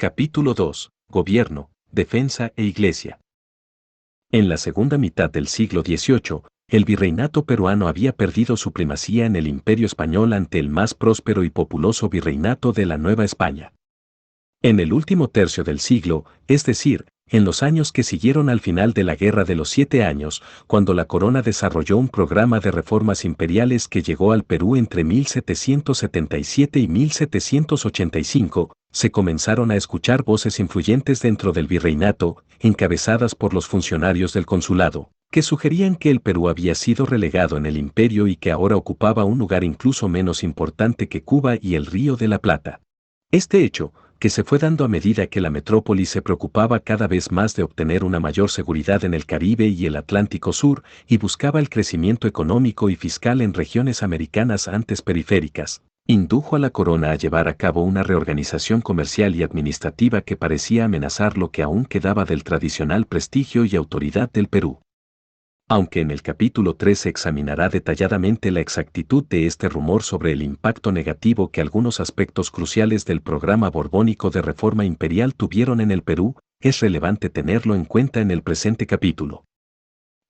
Capítulo 2. Gobierno, Defensa e Iglesia. En la segunda mitad del siglo XVIII, el virreinato peruano había perdido su primacía en el Imperio español ante el más próspero y populoso virreinato de la Nueva España. En el último tercio del siglo, es decir, en los años que siguieron al final de la Guerra de los 7 Años, cuando la corona desarrolló un programa de reformas imperiales que llegó al Perú entre 1777 y 1785, se comenzaron a escuchar voces influyentes dentro del virreinato, encabezadas por los funcionarios del consulado, que sugerían que el Perú había sido relegado en el imperio y que ahora ocupaba un lugar incluso menos importante que Cuba y el Río de la Plata. Este hecho, que se fue dando a medida que la metrópoli se preocupaba cada vez más de obtener una mayor seguridad en el Caribe y el Atlántico Sur, y buscaba el crecimiento económico y fiscal en regiones americanas antes periféricas, indujo a la corona a llevar a cabo una reorganización comercial y administrativa que parecía amenazar lo que aún quedaba del tradicional prestigio y autoridad del Perú. Aunque en el capítulo 3 se examinará detalladamente la exactitud de este rumor sobre el impacto negativo que algunos aspectos cruciales del programa borbónico de reforma imperial tuvieron en el Perú, es relevante tenerlo en cuenta en el presente capítulo,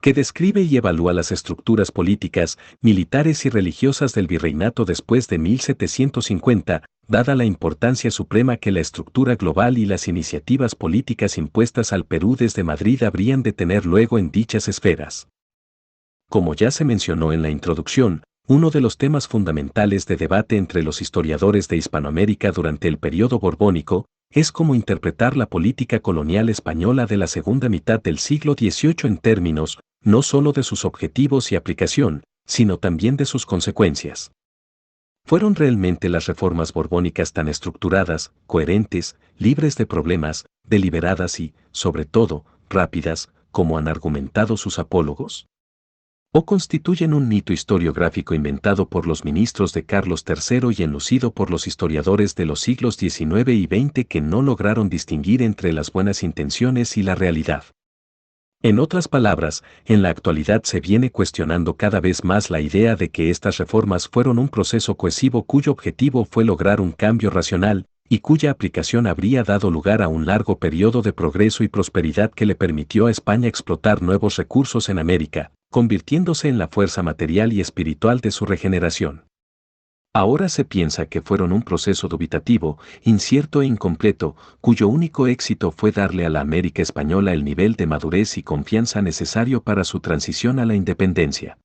que describe y evalúa las estructuras políticas, militares y religiosas del virreinato después de 1750, dada la importancia suprema que la estructura global y las iniciativas políticas impuestas al Perú desde Madrid habrían de tener luego en dichas esferas. Como ya se mencionó en la introducción, uno de los temas fundamentales de debate entre los historiadores de Hispanoamérica durante el periodo borbónico es cómo interpretar la política colonial española de la segunda mitad del siglo XVIII en términos, no solo de sus objetivos y aplicación, sino también de sus consecuencias. ¿Fueron realmente las reformas borbónicas tan estructuradas, coherentes, libres de problemas, deliberadas y, sobre todo, rápidas, como han argumentado sus apólogos? ¿O constituyen un mito historiográfico inventado por los ministros de Carlos III y enlucido por los historiadores de los siglos XIX y XX que no lograron distinguir entre las buenas intenciones y la realidad? En otras palabras, en la actualidad se viene cuestionando cada vez más la idea de que estas reformas fueron un proceso cohesivo cuyo objetivo fue lograr un cambio racional, y cuya aplicación habría dado lugar a un largo periodo de progreso y prosperidad que le permitió a España explotar nuevos recursos en América, convirtiéndose en la fuerza material y espiritual de su regeneración. Ahora se piensa que fueron un proceso dubitativo, incierto e incompleto, cuyo único éxito fue darle a la América española el nivel de madurez y confianza necesario para su transición a la independencia.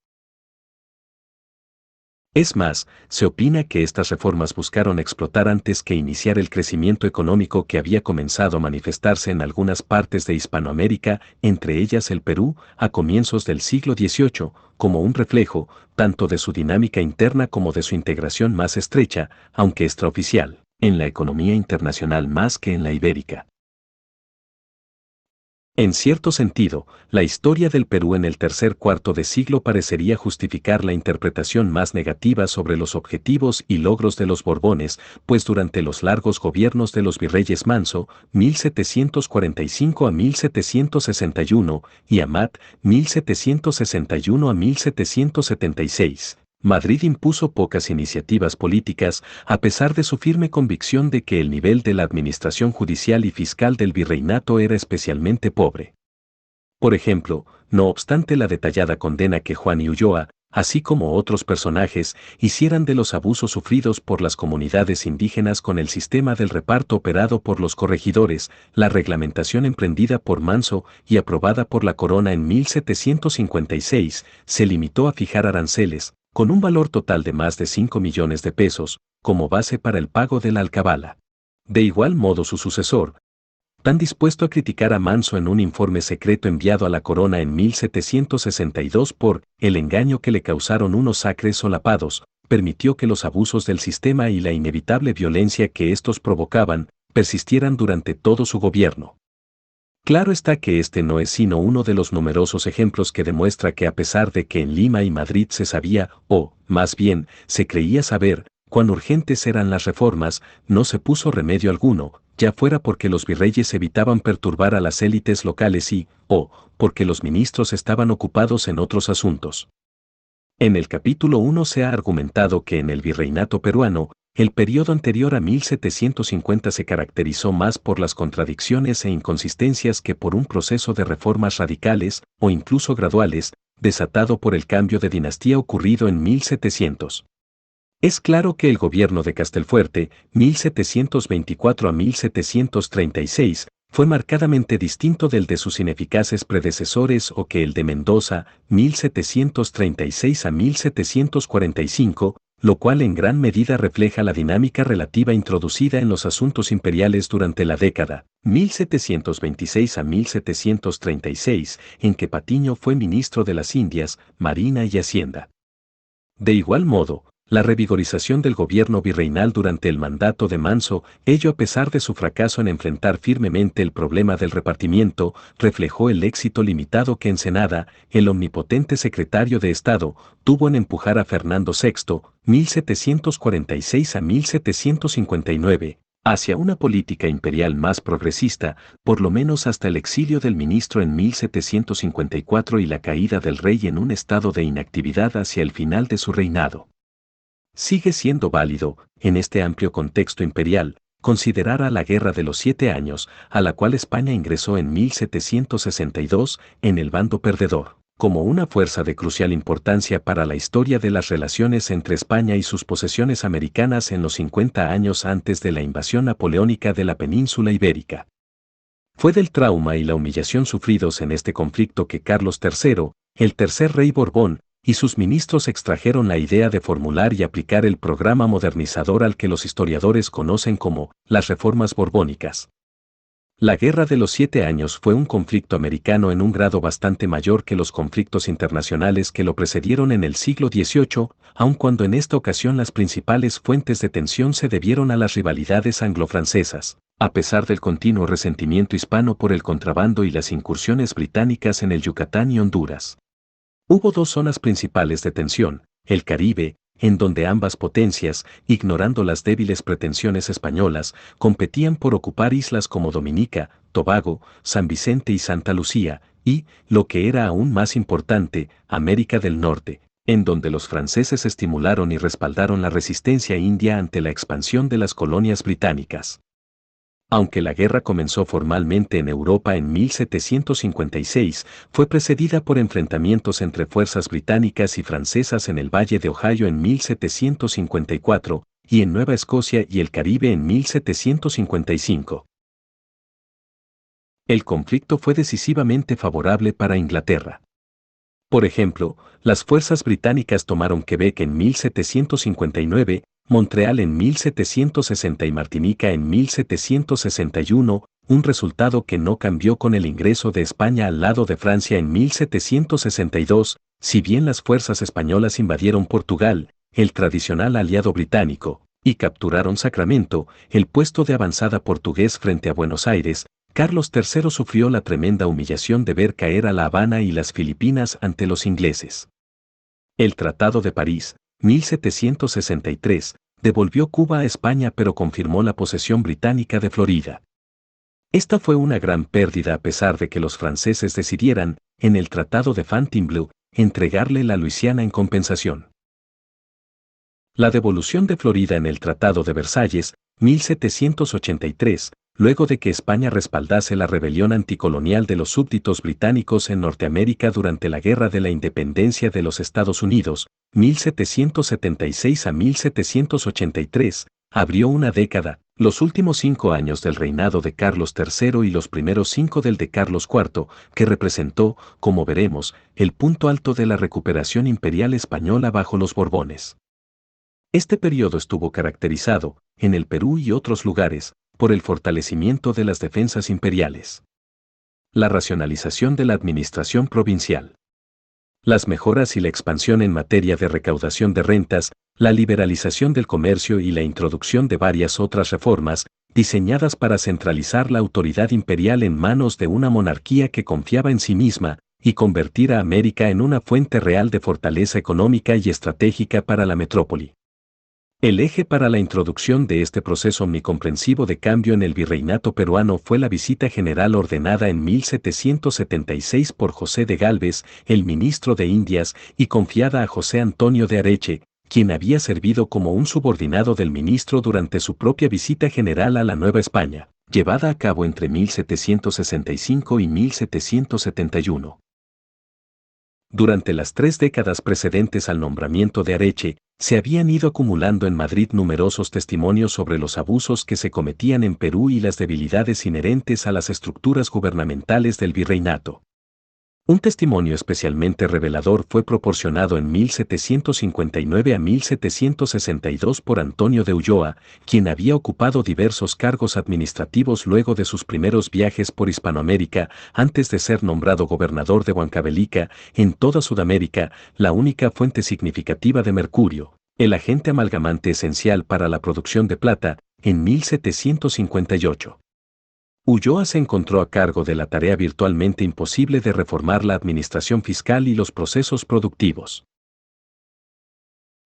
Es más, se opina que estas reformas buscaron explotar antes que iniciar el crecimiento económico que había comenzado a manifestarse en algunas partes de Hispanoamérica, entre ellas el Perú, a comienzos del siglo XVIII, como un reflejo, tanto de su dinámica interna como de su integración más estrecha, aunque extraoficial, en la economía internacional más que en la ibérica. En cierto sentido, la historia del Perú en el tercer cuarto de siglo parecería justificar la interpretación más negativa sobre los objetivos y logros de los Borbones, pues durante los largos gobiernos de los virreyes Manso, 1745 a 1761, y Amat, 1761 a 1776, Madrid impuso pocas iniciativas políticas, a pesar de su firme convicción de que el nivel de la administración judicial y fiscal del virreinato era especialmente pobre. Por ejemplo, no obstante la detallada condena que Juan y Ulloa, así como otros personajes, hicieran de los abusos sufridos por las comunidades indígenas con el sistema del reparto operado por los corregidores, la reglamentación emprendida por Manso y aprobada por la corona en 1756, se limitó a fijar aranceles, con un valor total de más de 5 millones de pesos, como base para el pago de la alcabala. De igual modo su sucesor, tan dispuesto a criticar a Manso en un informe secreto enviado a la corona en 1762 por el engaño que le causaron unos acres solapados, permitió que los abusos del sistema y la inevitable violencia que estos provocaban, persistieran durante todo su gobierno. Claro está que este no es sino uno de los numerosos ejemplos que demuestra que a pesar de que en Lima y Madrid se sabía, o, más bien, se creía saber, cuán urgentes eran las reformas, no se puso remedio alguno, ya fuera porque los virreyes evitaban perturbar a las élites locales y, o, porque los ministros estaban ocupados en otros asuntos. En el capítulo 1 se ha argumentado que en el virreinato peruano, el periodo anterior a 1750 se caracterizó más por las contradicciones e inconsistencias que por un proceso de reformas radicales, o incluso graduales, desatado por el cambio de dinastía ocurrido en 1700. Es claro que el gobierno de Castelfuerte, 1724 a 1736, fue marcadamente distinto del de sus ineficaces predecesores o que el de Mendoza, 1736 a 1745, lo cual en gran medida refleja la dinámica relativa introducida en los asuntos imperiales durante la década 1726 a 1736, en que Patiño fue ministro de las Indias, Marina y Hacienda. De igual modo, la revigorización del gobierno virreinal durante el mandato de Manso, ello a pesar de su fracaso en enfrentar firmemente el problema del repartimiento, reflejó el éxito limitado que Ensenada, el omnipotente secretario de Estado, tuvo en empujar a Fernando VI, 1746 a 1759, hacia una política imperial más progresista, por lo menos hasta el exilio del ministro en 1754 y la caída del rey en un estado de inactividad hacia el final de su reinado. Sigue siendo válido, en este amplio contexto imperial, considerar a la Guerra de los 7 Años, a la cual España ingresó en 1762, en el bando perdedor, como una fuerza de crucial importancia para la historia de las relaciones entre España y sus posesiones americanas en los 50 años antes de la invasión napoleónica de la península ibérica. Fue del trauma y la humillación sufridos en este conflicto que Carlos III, el tercer rey Borbón, y sus ministros extrajeron la idea de formular y aplicar el programa modernizador al que los historiadores conocen como las reformas borbónicas. La Guerra de los 7 Años fue un conflicto americano en un grado bastante mayor que los conflictos internacionales que lo precedieron en el siglo XVIII, aun cuando en esta ocasión las principales fuentes de tensión se debieron a las rivalidades anglo-francesas, a pesar del continuo resentimiento hispano por el contrabando y las incursiones británicas en el Yucatán y Honduras. Hubo dos zonas principales de tensión, el Caribe, en donde ambas potencias, ignorando las débiles pretensiones españolas, competían por ocupar islas como Dominica, Tobago, San Vicente y Santa Lucía, y, lo que era aún más importante, América del Norte, en donde los franceses estimularon y respaldaron la resistencia india ante la expansión de las colonias británicas. Aunque la guerra comenzó formalmente en Europa en 1756, fue precedida por enfrentamientos entre fuerzas británicas y francesas en el Valle de Ohio en 1754, y en Nueva Escocia y el Caribe en 1755. El conflicto fue decisivamente favorable para Inglaterra. Por ejemplo, las fuerzas británicas tomaron Quebec en 1759, Montreal en 1760 y Martinica en 1761, un resultado que no cambió con el ingreso de España al lado de Francia en 1762, si bien las fuerzas españolas invadieron Portugal, el tradicional aliado británico, y capturaron Sacramento, el puesto de avanzada portugués frente a Buenos Aires. Carlos III sufrió la tremenda humillación de ver caer a La Habana y las Filipinas ante los ingleses. El Tratado de París, 1763, devolvió Cuba a España pero confirmó la posesión británica de Florida. Esta fue una gran pérdida a pesar de que los franceses decidieran, en el Tratado de Fontainebleau, entregarle la Luisiana en compensación. La devolución de Florida en el Tratado de Versalles, 1783, luego de que España respaldase la rebelión anticolonial de los súbditos británicos en Norteamérica durante la Guerra de la Independencia de los Estados Unidos, 1776 a 1783, abrió una década, los últimos 5 años del reinado de Carlos III y los primeros 5 del de Carlos IV, que representó, como veremos, el punto alto de la recuperación imperial española bajo los Borbones. Este periodo estuvo caracterizado, en el Perú y otros lugares, por el fortalecimiento de las defensas imperiales, la racionalización de la administración provincial, las mejoras y la expansión en materia de recaudación de rentas, la liberalización del comercio y la introducción de varias otras reformas, diseñadas para centralizar la autoridad imperial en manos de una monarquía que confiaba en sí misma, y convertir a América en una fuente real de fortaleza económica y estratégica para la metrópoli. El eje para la introducción de este proceso omnicomprensivo de cambio en el virreinato peruano fue la visita general ordenada en 1776 por José de Gálvez, el ministro de Indias, y confiada a José Antonio de Areche, quien había servido como un subordinado del ministro durante su propia visita general a la Nueva España, llevada a cabo entre 1765 y 1771. Durante las 3 décadas precedentes al nombramiento de Areche, se habían ido acumulando en Madrid numerosos testimonios sobre los abusos que se cometían en Perú y las debilidades inherentes a las estructuras gubernamentales del virreinato. Un testimonio especialmente revelador fue proporcionado en 1759 a 1762 por Antonio de Ulloa, quien había ocupado diversos cargos administrativos luego de sus primeros viajes por Hispanoamérica, antes de ser nombrado gobernador de Huancavelica, en toda Sudamérica, la única fuente significativa de mercurio, el agente amalgamante esencial para la producción de plata, en 1758. Ulloa se encontró a cargo de la tarea virtualmente imposible de reformar la administración fiscal y los procesos productivos,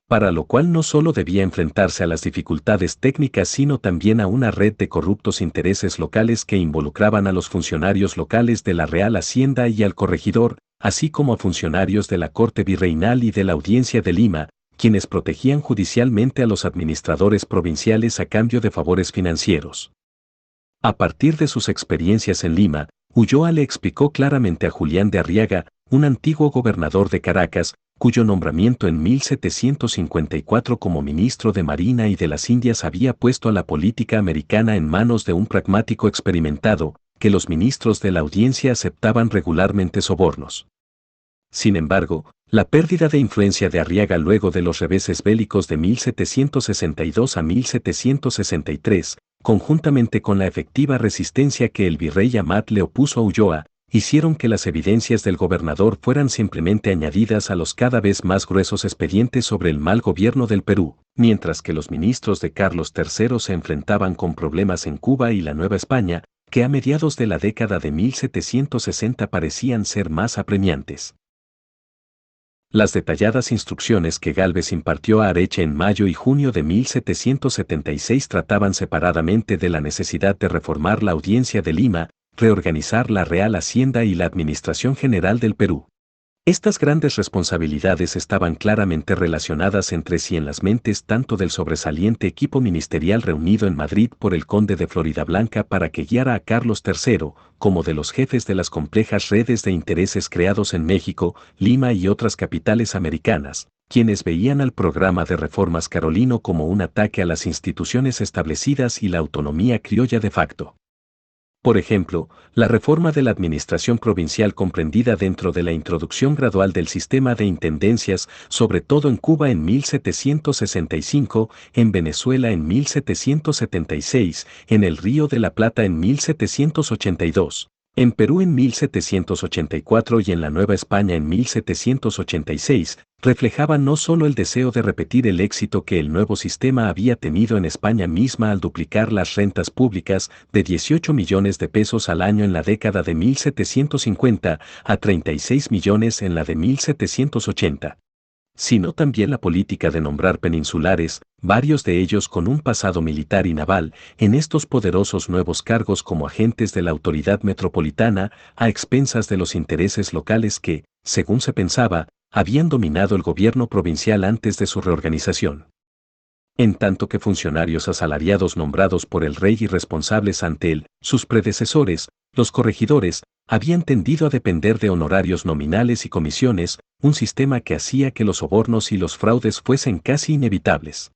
para lo cual no solo debía enfrentarse a las dificultades técnicas sino también a una red de corruptos intereses locales que involucraban a los funcionarios locales de la Real Hacienda y al corregidor, así como a funcionarios de la Corte Virreinal y de la Audiencia de Lima, quienes protegían judicialmente a los administradores provinciales a cambio de favores financieros. A partir de sus experiencias en Lima, Ulloa le explicó claramente a Julián de Arriaga, un antiguo gobernador de Caracas, cuyo nombramiento en 1754 como ministro de Marina y de las Indias había puesto a la política americana en manos de un pragmático experimentado, que los ministros de la Audiencia aceptaban regularmente sobornos. Sin embargo, la pérdida de influencia de Arriaga luego de los reveses bélicos de 1762 a 1763, conjuntamente con la efectiva resistencia que el virrey Amat le opuso a Ulloa, hicieron que las evidencias del gobernador fueran simplemente añadidas a los cada vez más gruesos expedientes sobre el mal gobierno del Perú, mientras que los ministros de Carlos III se enfrentaban con problemas en Cuba y la Nueva España, que a mediados de la década de 1760 parecían ser más apremiantes. Las detalladas instrucciones que Gálvez impartió a Areche en mayo y junio de 1776 trataban separadamente de la necesidad de reformar la Audiencia de Lima, reorganizar la Real Hacienda y la Administración General del Perú. Estas grandes responsabilidades estaban claramente relacionadas entre sí en las mentes tanto del sobresaliente equipo ministerial reunido en Madrid por el conde de Floridablanca para que guiara a Carlos III, como de los jefes de las complejas redes de intereses creados en México, Lima y otras capitales americanas, quienes veían al programa de reformas carolino como un ataque a las instituciones establecidas y la autonomía criolla de facto. Por ejemplo, la reforma de la administración provincial comprendida dentro de la introducción gradual del sistema de intendencias, sobre todo en Cuba en 1765, en Venezuela en 1776, en el Río de la Plata en 1782, en Perú en 1784 y en la Nueva España en 1786, reflejaba no solo el deseo de repetir el éxito que el nuevo sistema había tenido en España misma al duplicar las rentas públicas de 18 millones de pesos al año en la década de 1750 a 36 millones en la de 1780, sino también la política de nombrar peninsulares, varios de ellos con un pasado militar y naval, en estos poderosos nuevos cargos como agentes de la autoridad metropolitana, a expensas de los intereses locales que, según se pensaba, habían dominado el gobierno provincial antes de su reorganización. En tanto que funcionarios asalariados nombrados por el rey y responsables ante él, sus predecesores, los corregidores, habían tendido a depender de honorarios nominales y comisiones, un sistema que hacía que los sobornos y los fraudes fuesen casi inevitables.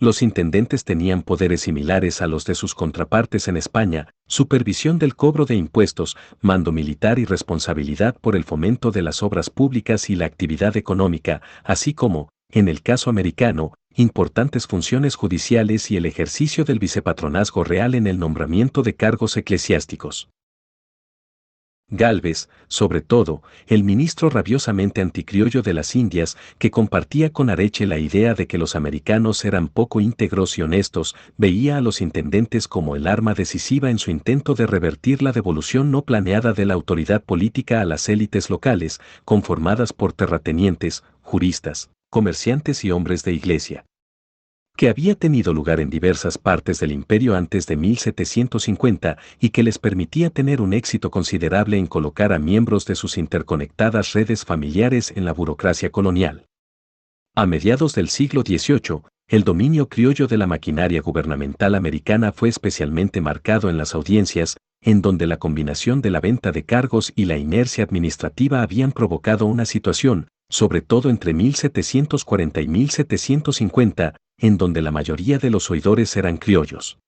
Los intendentes tenían poderes similares a los de sus contrapartes en España, supervisión del cobro de impuestos, mando militar y responsabilidad por el fomento de las obras públicas y la actividad económica, así como, en el caso americano, importantes funciones judiciales y el ejercicio del vicepatronazgo real en el nombramiento de cargos eclesiásticos. Gálvez, sobre todo, el ministro rabiosamente anticriollo de las Indias, que compartía con Areche la idea de que los americanos eran poco íntegros y honestos, veía a los intendentes como el arma decisiva en su intento de revertir la devolución no planeada de la autoridad política a las élites locales, conformadas por terratenientes, juristas, comerciantes y hombres de iglesia, que había tenido lugar en diversas partes del imperio antes de 1750 y que les permitía tener un éxito considerable en colocar a miembros de sus interconectadas redes familiares en la burocracia colonial. A mediados del siglo XVIII, el dominio criollo de la maquinaria gubernamental americana fue especialmente marcado en las audiencias, en donde la combinación de la venta de cargos y la inercia administrativa habían provocado una situación, sobre todo entre 1740 y 1750, en donde la mayoría de los oidores eran criollos.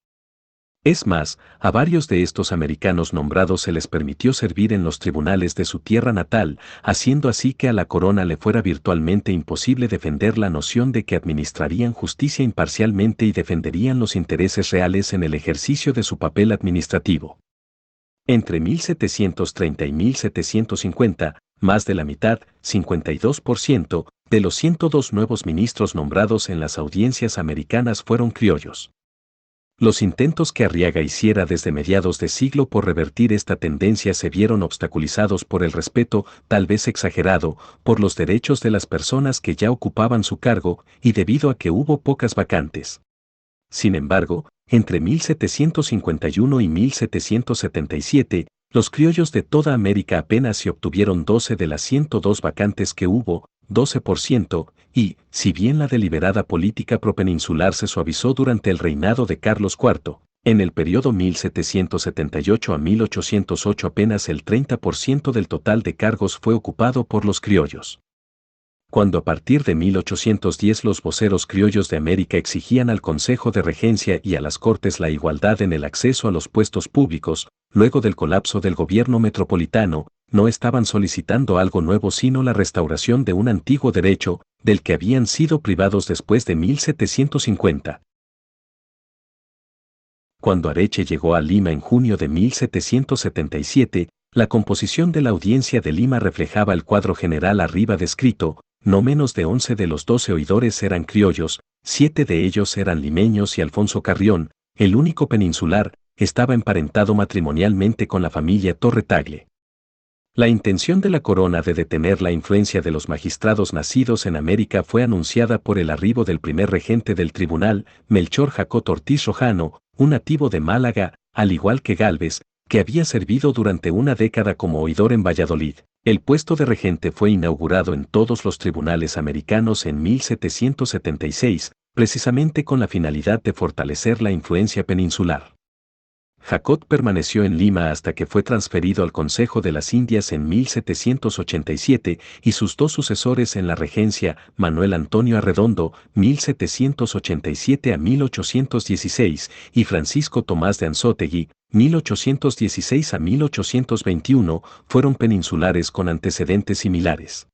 Es más, a varios de estos americanos nombrados se les permitió servir en los tribunales de su tierra natal, haciendo así que a la corona le fuera virtualmente imposible defender la noción de que administrarían justicia imparcialmente y defenderían los intereses reales en el ejercicio de su papel administrativo. Entre 1730 y 1750, más de la mitad, 52%, de los 102 nuevos ministros nombrados en las audiencias americanas fueron criollos. Los intentos que Arriaga hiciera desde mediados de siglo por revertir esta tendencia se vieron obstaculizados por el respeto, tal vez exagerado, por los derechos de las personas que ya ocupaban su cargo y debido a que hubo pocas vacantes. Sin embargo, entre 1751 y 1777, los criollos de toda América apenas se obtuvieron 12 de las 102 vacantes que hubo, 12%, y, si bien la deliberada política propeninsular se suavizó durante el reinado de Carlos IV, en el periodo 1778 a 1808 apenas el 30% del total de cargos fue ocupado por los criollos. Cuando a partir de 1810 los voceros criollos de América exigían al Consejo de Regencia y a las Cortes la igualdad en el acceso a los puestos públicos, luego del colapso del gobierno metropolitano, no estaban solicitando algo nuevo sino la restauración de un antiguo derecho, del que habían sido privados después de 1750. Cuando Areche llegó a Lima en junio de 1777, la composición de la Audiencia de Lima reflejaba el cuadro general arriba descrito. No menos de 11 de los 12 oidores eran criollos, 7 de ellos eran limeños y Alfonso Carrión, el único peninsular, estaba emparentado matrimonialmente con la familia Torre Tagle. La intención de la corona de detener la influencia de los magistrados nacidos en América fue anunciada por el arribo del primer regente del tribunal, Melchor Jacot Ortiz Rojano, un nativo de Málaga, al igual que Gálvez, que había servido durante una década como oidor en Valladolid. El puesto de regente fue inaugurado en todos los tribunales americanos en 1776, precisamente con la finalidad de fortalecer la influencia peninsular. Jacot permaneció en Lima hasta que fue transferido al Consejo de las Indias en 1787 y sus dos sucesores en la regencia, Manuel Antonio Arredondo, 1787 a 1816, y Francisco Tomás de Anzoátegui, 1816 a 1821, fueron peninsulares con antecedentes similares.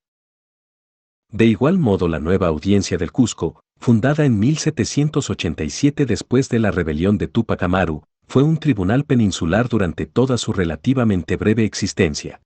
De igual modo la nueva Audiencia del Cusco, fundada en 1787 después de la rebelión de Túpac Amaru, fue un tribunal peninsular durante toda su relativamente breve existencia.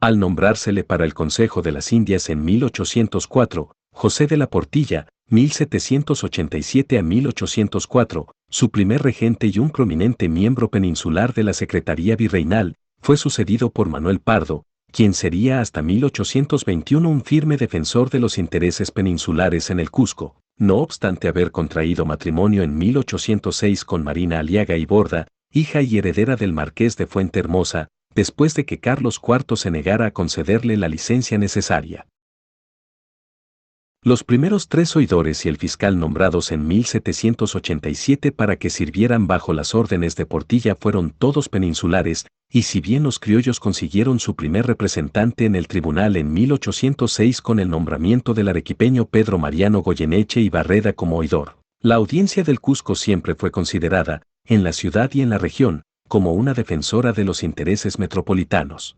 Al nombrársele para el Consejo de las Indias en 1804, José de la Portilla, 1787 a 1804, su primer regente y un prominente miembro peninsular de la Secretaría Virreinal, fue sucedido por Manuel Pardo, quien sería hasta 1821 un firme defensor de los intereses peninsulares en el Cusco. No obstante haber contraído matrimonio en 1806 con Marina Aliaga y Borda, hija y heredera del marqués de Fuentehermosa, después de que Carlos IV se negara a concederle la licencia necesaria. Los primeros 3 oidores y el fiscal nombrados en 1787 para que sirvieran bajo las órdenes de Portilla fueron todos peninsulares, y si bien los criollos consiguieron su primer representante en el tribunal en 1806 con el nombramiento del arequipeño Pedro Mariano Goyeneche y Barreda como oidor, la Audiencia del Cusco siempre fue considerada, en la ciudad y en la región, como una defensora de los intereses metropolitanos.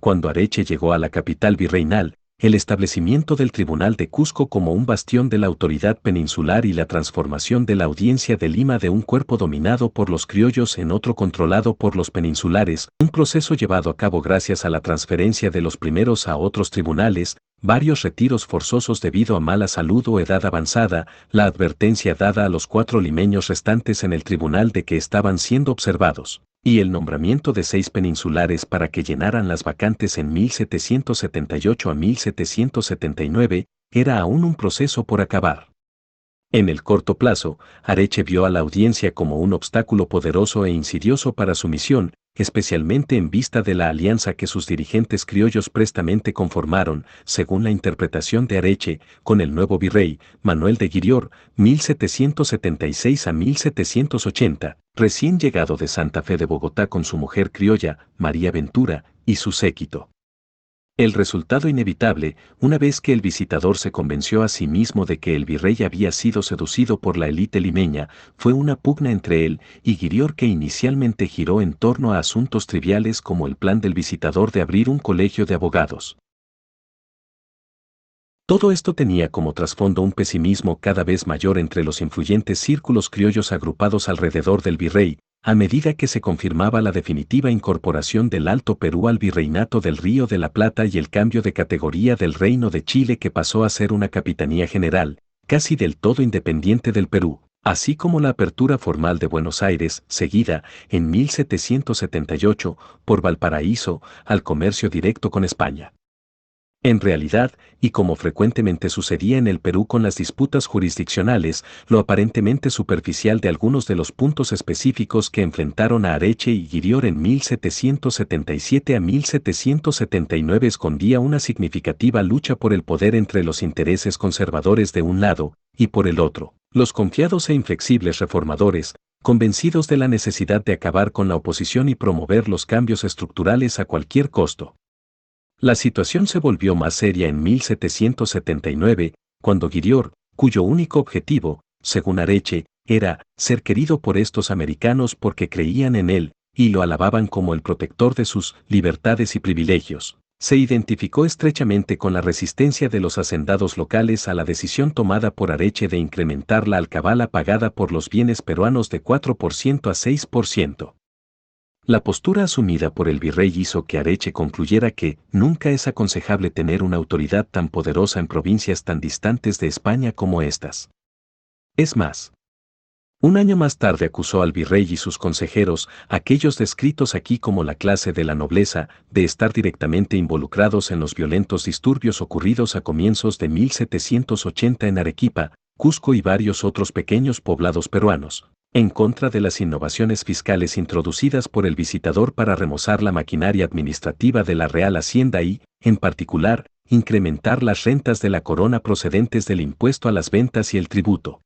Cuando Areche llegó a la capital virreinal, el establecimiento del Tribunal de Cusco como un bastión de la autoridad peninsular y la transformación de la Audiencia de Lima de un cuerpo dominado por los criollos en otro controlado por los peninsulares, un proceso llevado a cabo gracias a la transferencia de los primeros a otros tribunales, varios retiros forzosos debido a mala salud o edad avanzada, la advertencia dada a los 4 limeños restantes en el tribunal de que estaban siendo observados, y el nombramiento de 6 peninsulares para que llenaran las vacantes en 1778 a 1779, era aún un proceso por acabar. En el corto plazo, Areche vio a la Audiencia como un obstáculo poderoso e insidioso para su misión, especialmente en vista de la alianza que sus dirigentes criollos prestamente conformaron, según la interpretación de Areche, con el nuevo virrey, Manuel de Guirior, 1776 a 1780, recién llegado de Santa Fe de Bogotá con su mujer criolla, María Ventura, y su séquito. El resultado inevitable, una vez que el visitador se convenció a sí mismo de que el virrey había sido seducido por la élite limeña, fue una pugna entre él y Guirior que inicialmente giró en torno a asuntos triviales como el plan del visitador de abrir un colegio de abogados. Todo esto tenía como trasfondo un pesimismo cada vez mayor entre los influyentes círculos criollos agrupados alrededor del virrey, a medida que se confirmaba la definitiva incorporación del Alto Perú al virreinato del Río de la Plata y el cambio de categoría del Reino de Chile que pasó a ser una capitanía general, casi del todo independiente del Perú, así como la apertura formal de Buenos Aires, seguida, en 1778, por Valparaíso, al comercio directo con España. En realidad, y como frecuentemente sucedía en el Perú con las disputas jurisdiccionales, lo aparentemente superficial de algunos de los puntos específicos que enfrentaron a Areche y Guirior en 1777 a 1779 escondía una significativa lucha por el poder entre los intereses conservadores de un lado, y por el otro, los confiados e inflexibles reformadores, convencidos de la necesidad de acabar con la oposición y promover los cambios estructurales a cualquier costo. La situación se volvió más seria en 1779, cuando Guirior, cuyo único objetivo, según Areche, era ser querido por estos americanos porque creían en él, y lo alababan como el protector de sus libertades y privilegios, se identificó estrechamente con la resistencia de los hacendados locales a la decisión tomada por Areche de incrementar la alcabala pagada por los bienes peruanos de 4% a 6%. La postura asumida por el virrey hizo que Areche concluyera que nunca es aconsejable tener una autoridad tan poderosa en provincias tan distantes de España como estas. Es más, un año más tarde acusó al virrey y sus consejeros, aquellos descritos aquí como la clase de la nobleza, de estar directamente involucrados en los violentos disturbios ocurridos a comienzos de 1780 en Arequipa, Cusco y varios otros pequeños poblados peruanos, en contra de las innovaciones fiscales introducidas por el visitador para remozar la maquinaria administrativa de la Real Hacienda y, en particular, incrementar las rentas de la corona procedentes del impuesto a las ventas y el tributo.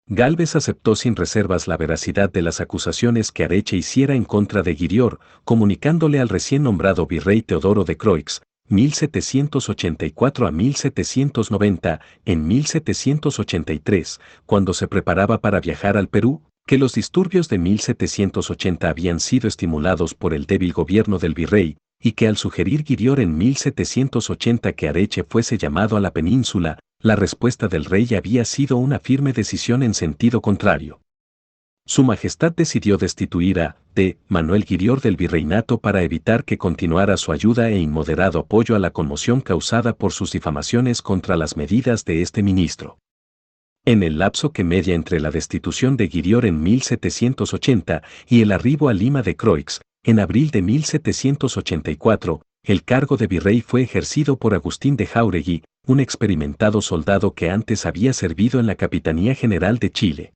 Gálvez aceptó sin reservas la veracidad de las acusaciones que Areche hiciera en contra de Guirior, comunicándole al recién nombrado virrey Teodoro de Croix, 1784 a 1790, en 1783, cuando se preparaba para viajar al Perú, que los disturbios de 1780 habían sido estimulados por el débil gobierno del virrey, y que al sugerir Guirior en 1780 que Areche fuese llamado a la península, la respuesta del rey había sido una firme decisión en sentido contrario. Su Majestad decidió destituir a D. Manuel Guirior del virreinato para evitar que continuara su ayuda e inmoderado apoyo a la conmoción causada por sus difamaciones contra las medidas de este ministro. En el lapso que media entre la destitución de Guirior en 1780 y el arribo a Lima de Croix, en abril de 1784, el cargo de virrey fue ejercido por Agustín de Jáuregui, un experimentado soldado que antes había servido en la Capitanía General de Chile.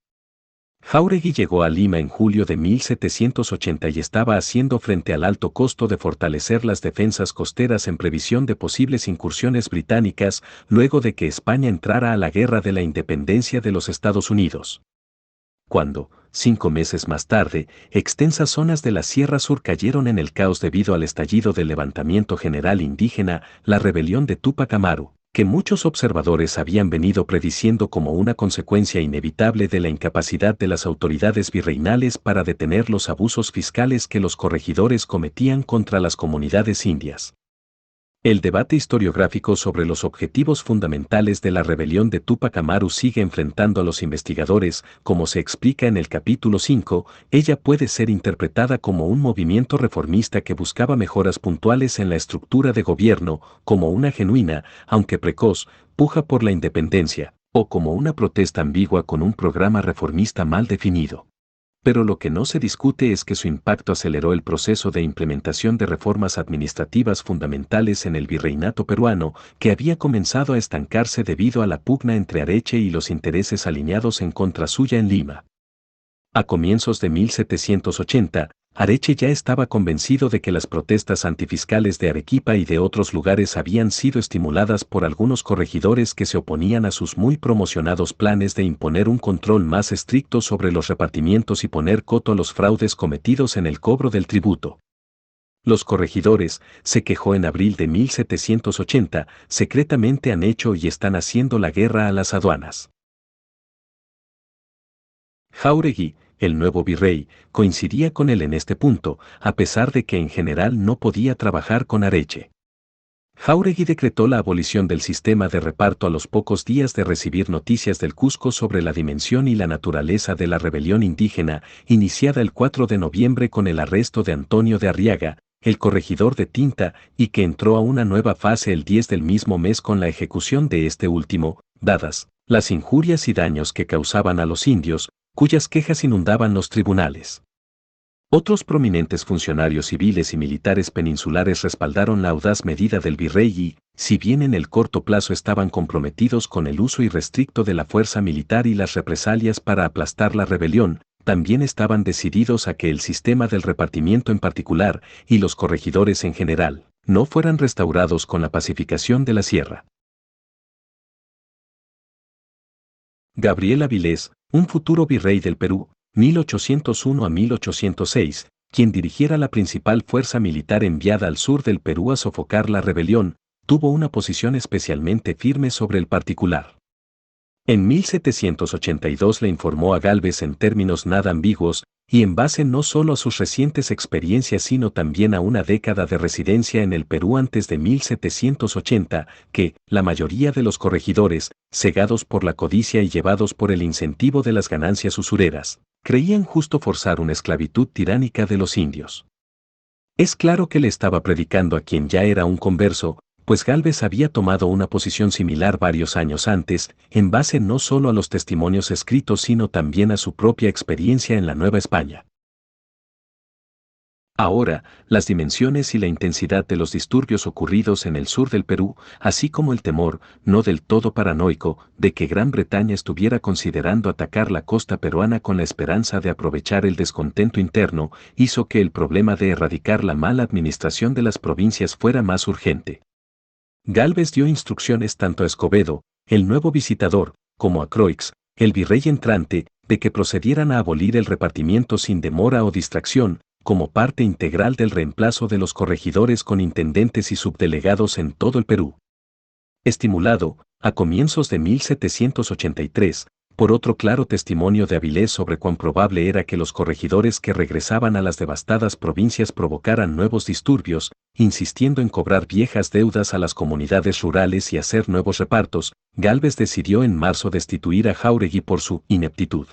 Jáuregui llegó a Lima en julio de 1780 y estaba haciendo frente al alto costo de fortalecer las defensas costeras en previsión de posibles incursiones británicas luego de que España entrara a la Guerra de la Independencia de los Estados Unidos. Cuando, 5 meses más tarde, extensas zonas de la Sierra Sur cayeron en el caos debido al estallido del levantamiento general indígena, la rebelión de Túpac Amaru, que muchos observadores habían venido prediciendo como una consecuencia inevitable de la incapacidad de las autoridades virreinales para detener los abusos fiscales que los corregidores cometían contra las comunidades indias. El debate historiográfico sobre los objetivos fundamentales de la rebelión de Túpac Amaru sigue enfrentando a los investigadores, como se explica en el capítulo 5, ella puede ser interpretada como un movimiento reformista que buscaba mejoras puntuales en la estructura de gobierno, como una genuina, aunque precoz, puja por la independencia, o como una protesta ambigua con un programa reformista mal definido. Pero lo que no se discute es que su impacto aceleró el proceso de implementación de reformas administrativas fundamentales en el virreinato peruano, que había comenzado a estancarse debido a la pugna entre Areche y los intereses alineados en contra suya en Lima. A comienzos de 1780, Areche ya estaba convencido de que las protestas antifiscales de Arequipa y de otros lugares habían sido estimuladas por algunos corregidores que se oponían a sus muy promocionados planes de imponer un control más estricto sobre los repartimientos y poner coto a los fraudes cometidos en el cobro del tributo. Los corregidores, se quejó en abril de 1780, secretamente han hecho y están haciendo la guerra a las aduanas. Jáuregui, el nuevo virrey, coincidía con él en este punto, a pesar de que en general no podía trabajar con Areche. Jáuregui decretó la abolición del sistema de reparto a los pocos días de recibir noticias del Cusco sobre la dimensión y la naturaleza de la rebelión indígena, iniciada el 4 de noviembre con el arresto de Antonio de Arriaga, el corregidor de Tinta, y que entró a una nueva fase el 10 del mismo mes con la ejecución de este último, dadas las injurias y daños que causaban a los indios, cuyas quejas inundaban los tribunales. Otros prominentes funcionarios civiles y militares peninsulares respaldaron la audaz medida del virrey y, si bien en el corto plazo estaban comprometidos con el uso irrestricto de la fuerza militar y las represalias para aplastar la rebelión, también estaban decididos a que el sistema del repartimiento en particular, y los corregidores en general, no fueran restaurados con la pacificación de la sierra. Gabriel Avilés, un futuro virrey del Perú, 1801 a 1806, quien dirigiera la principal fuerza militar enviada al sur del Perú a sofocar la rebelión, tuvo una posición especialmente firme sobre el particular. En 1782 le informó a Gálvez en términos nada ambiguos, y en base no solo a sus recientes experiencias sino también a una década de residencia en el Perú antes de 1780, que, la mayoría de los corregidores, cegados por la codicia y llevados por el incentivo de las ganancias usureras, creían justo forzar una esclavitud tiránica de los indios. Es claro que le estaba predicando a quien ya era un converso, pues Gálvez había tomado una posición similar varios años antes, en base no solo a los testimonios escritos sino también a su propia experiencia en la Nueva España. Ahora, las dimensiones y la intensidad de los disturbios ocurridos en el sur del Perú, así como el temor, no del todo paranoico, de que Gran Bretaña estuviera considerando atacar la costa peruana con la esperanza de aprovechar el descontento interno, hizo que el problema de erradicar la mala administración de las provincias fuera más urgente. Gálvez dio instrucciones tanto a Escobedo, el nuevo visitador, como a Croix, el virrey entrante, de que procedieran a abolir el repartimiento sin demora o distracción, como parte integral del reemplazo de los corregidores con intendentes y subdelegados en todo el Perú. Estimulado, a comienzos de 1783, por otro claro testimonio de Avilés sobre cuán probable era que los corregidores que regresaban a las devastadas provincias provocaran nuevos disturbios, insistiendo en cobrar viejas deudas a las comunidades rurales y hacer nuevos repartos, Gálvez decidió en marzo destituir a Jáuregui por su ineptitud.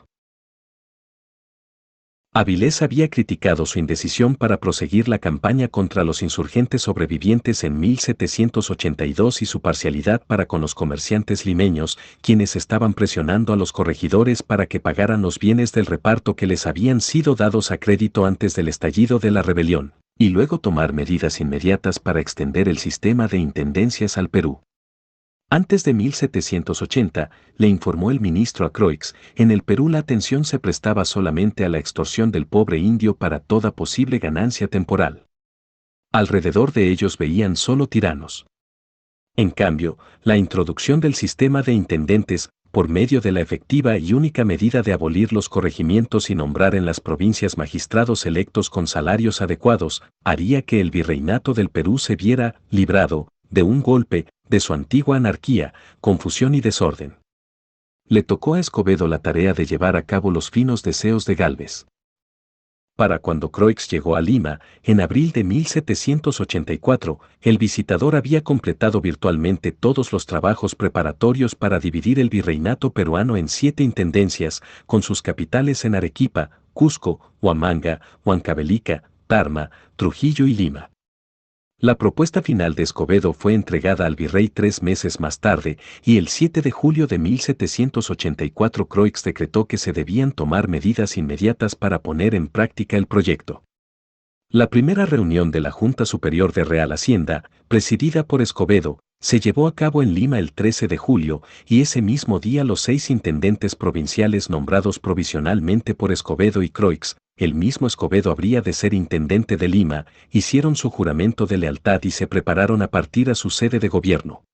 Avilés había criticado su indecisión para proseguir la campaña contra los insurgentes sobrevivientes en 1782 y su parcialidad para con los comerciantes limeños, quienes estaban presionando a los corregidores para que pagaran los bienes del reparto que les habían sido dados a crédito antes del estallido de la rebelión, y luego tomar medidas inmediatas para extender el sistema de intendencias al Perú. Antes de 1780, le informó el ministro a Croix, en el Perú la atención se prestaba solamente a la extorsión del pobre indio para toda posible ganancia temporal. Alrededor de ellos veían solo tiranos. En cambio, la introducción del sistema de intendentes, por medio de la efectiva y única medida de abolir los corregimientos y nombrar en las provincias magistrados electos con salarios adecuados, haría que el virreinato del Perú se viera librado, de un golpe, de su antigua anarquía, confusión y desorden. Le tocó a Escobedo la tarea de llevar a cabo los finos deseos de Gálvez. Para cuando Croix llegó a Lima, en abril de 1784, el visitador había completado virtualmente todos los trabajos preparatorios para dividir el virreinato peruano en 7 intendencias, con sus capitales en Arequipa, Cusco, Huamanga, Huancavelica, Tarma, Trujillo y Lima. La propuesta final de Escobedo fue entregada al virrey 3 meses más tarde, y el 7 de julio de 1784 Croix decretó que se debían tomar medidas inmediatas para poner en práctica el proyecto. La primera reunión de la Junta Superior de Real Hacienda, presidida por Escobedo, se llevó a cabo en Lima el 13 de julio, y ese mismo día los 6 intendentes provinciales nombrados provisionalmente por Escobedo y Croix, el mismo Escobedo habría de ser intendente de Lima, hicieron su juramento de lealtad y se prepararon a partir a su sede de gobierno.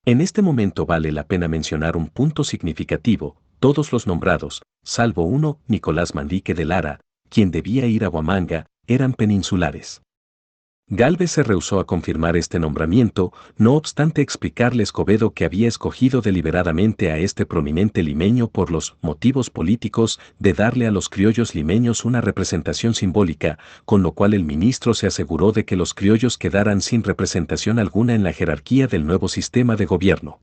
En este momento vale la pena mencionar un punto significativo: todos los nombrados, salvo uno, Nicolás Manrique de Lara, quien debía ir a Huamanga, eran peninsulares. Gálvez se rehusó a confirmar este nombramiento, no obstante explicarle a Escobedo que había escogido deliberadamente a este prominente limeño por los motivos políticos de darle a los criollos limeños una representación simbólica, con lo cual el ministro se aseguró de que los criollos quedaran sin representación alguna en la jerarquía del nuevo sistema de gobierno.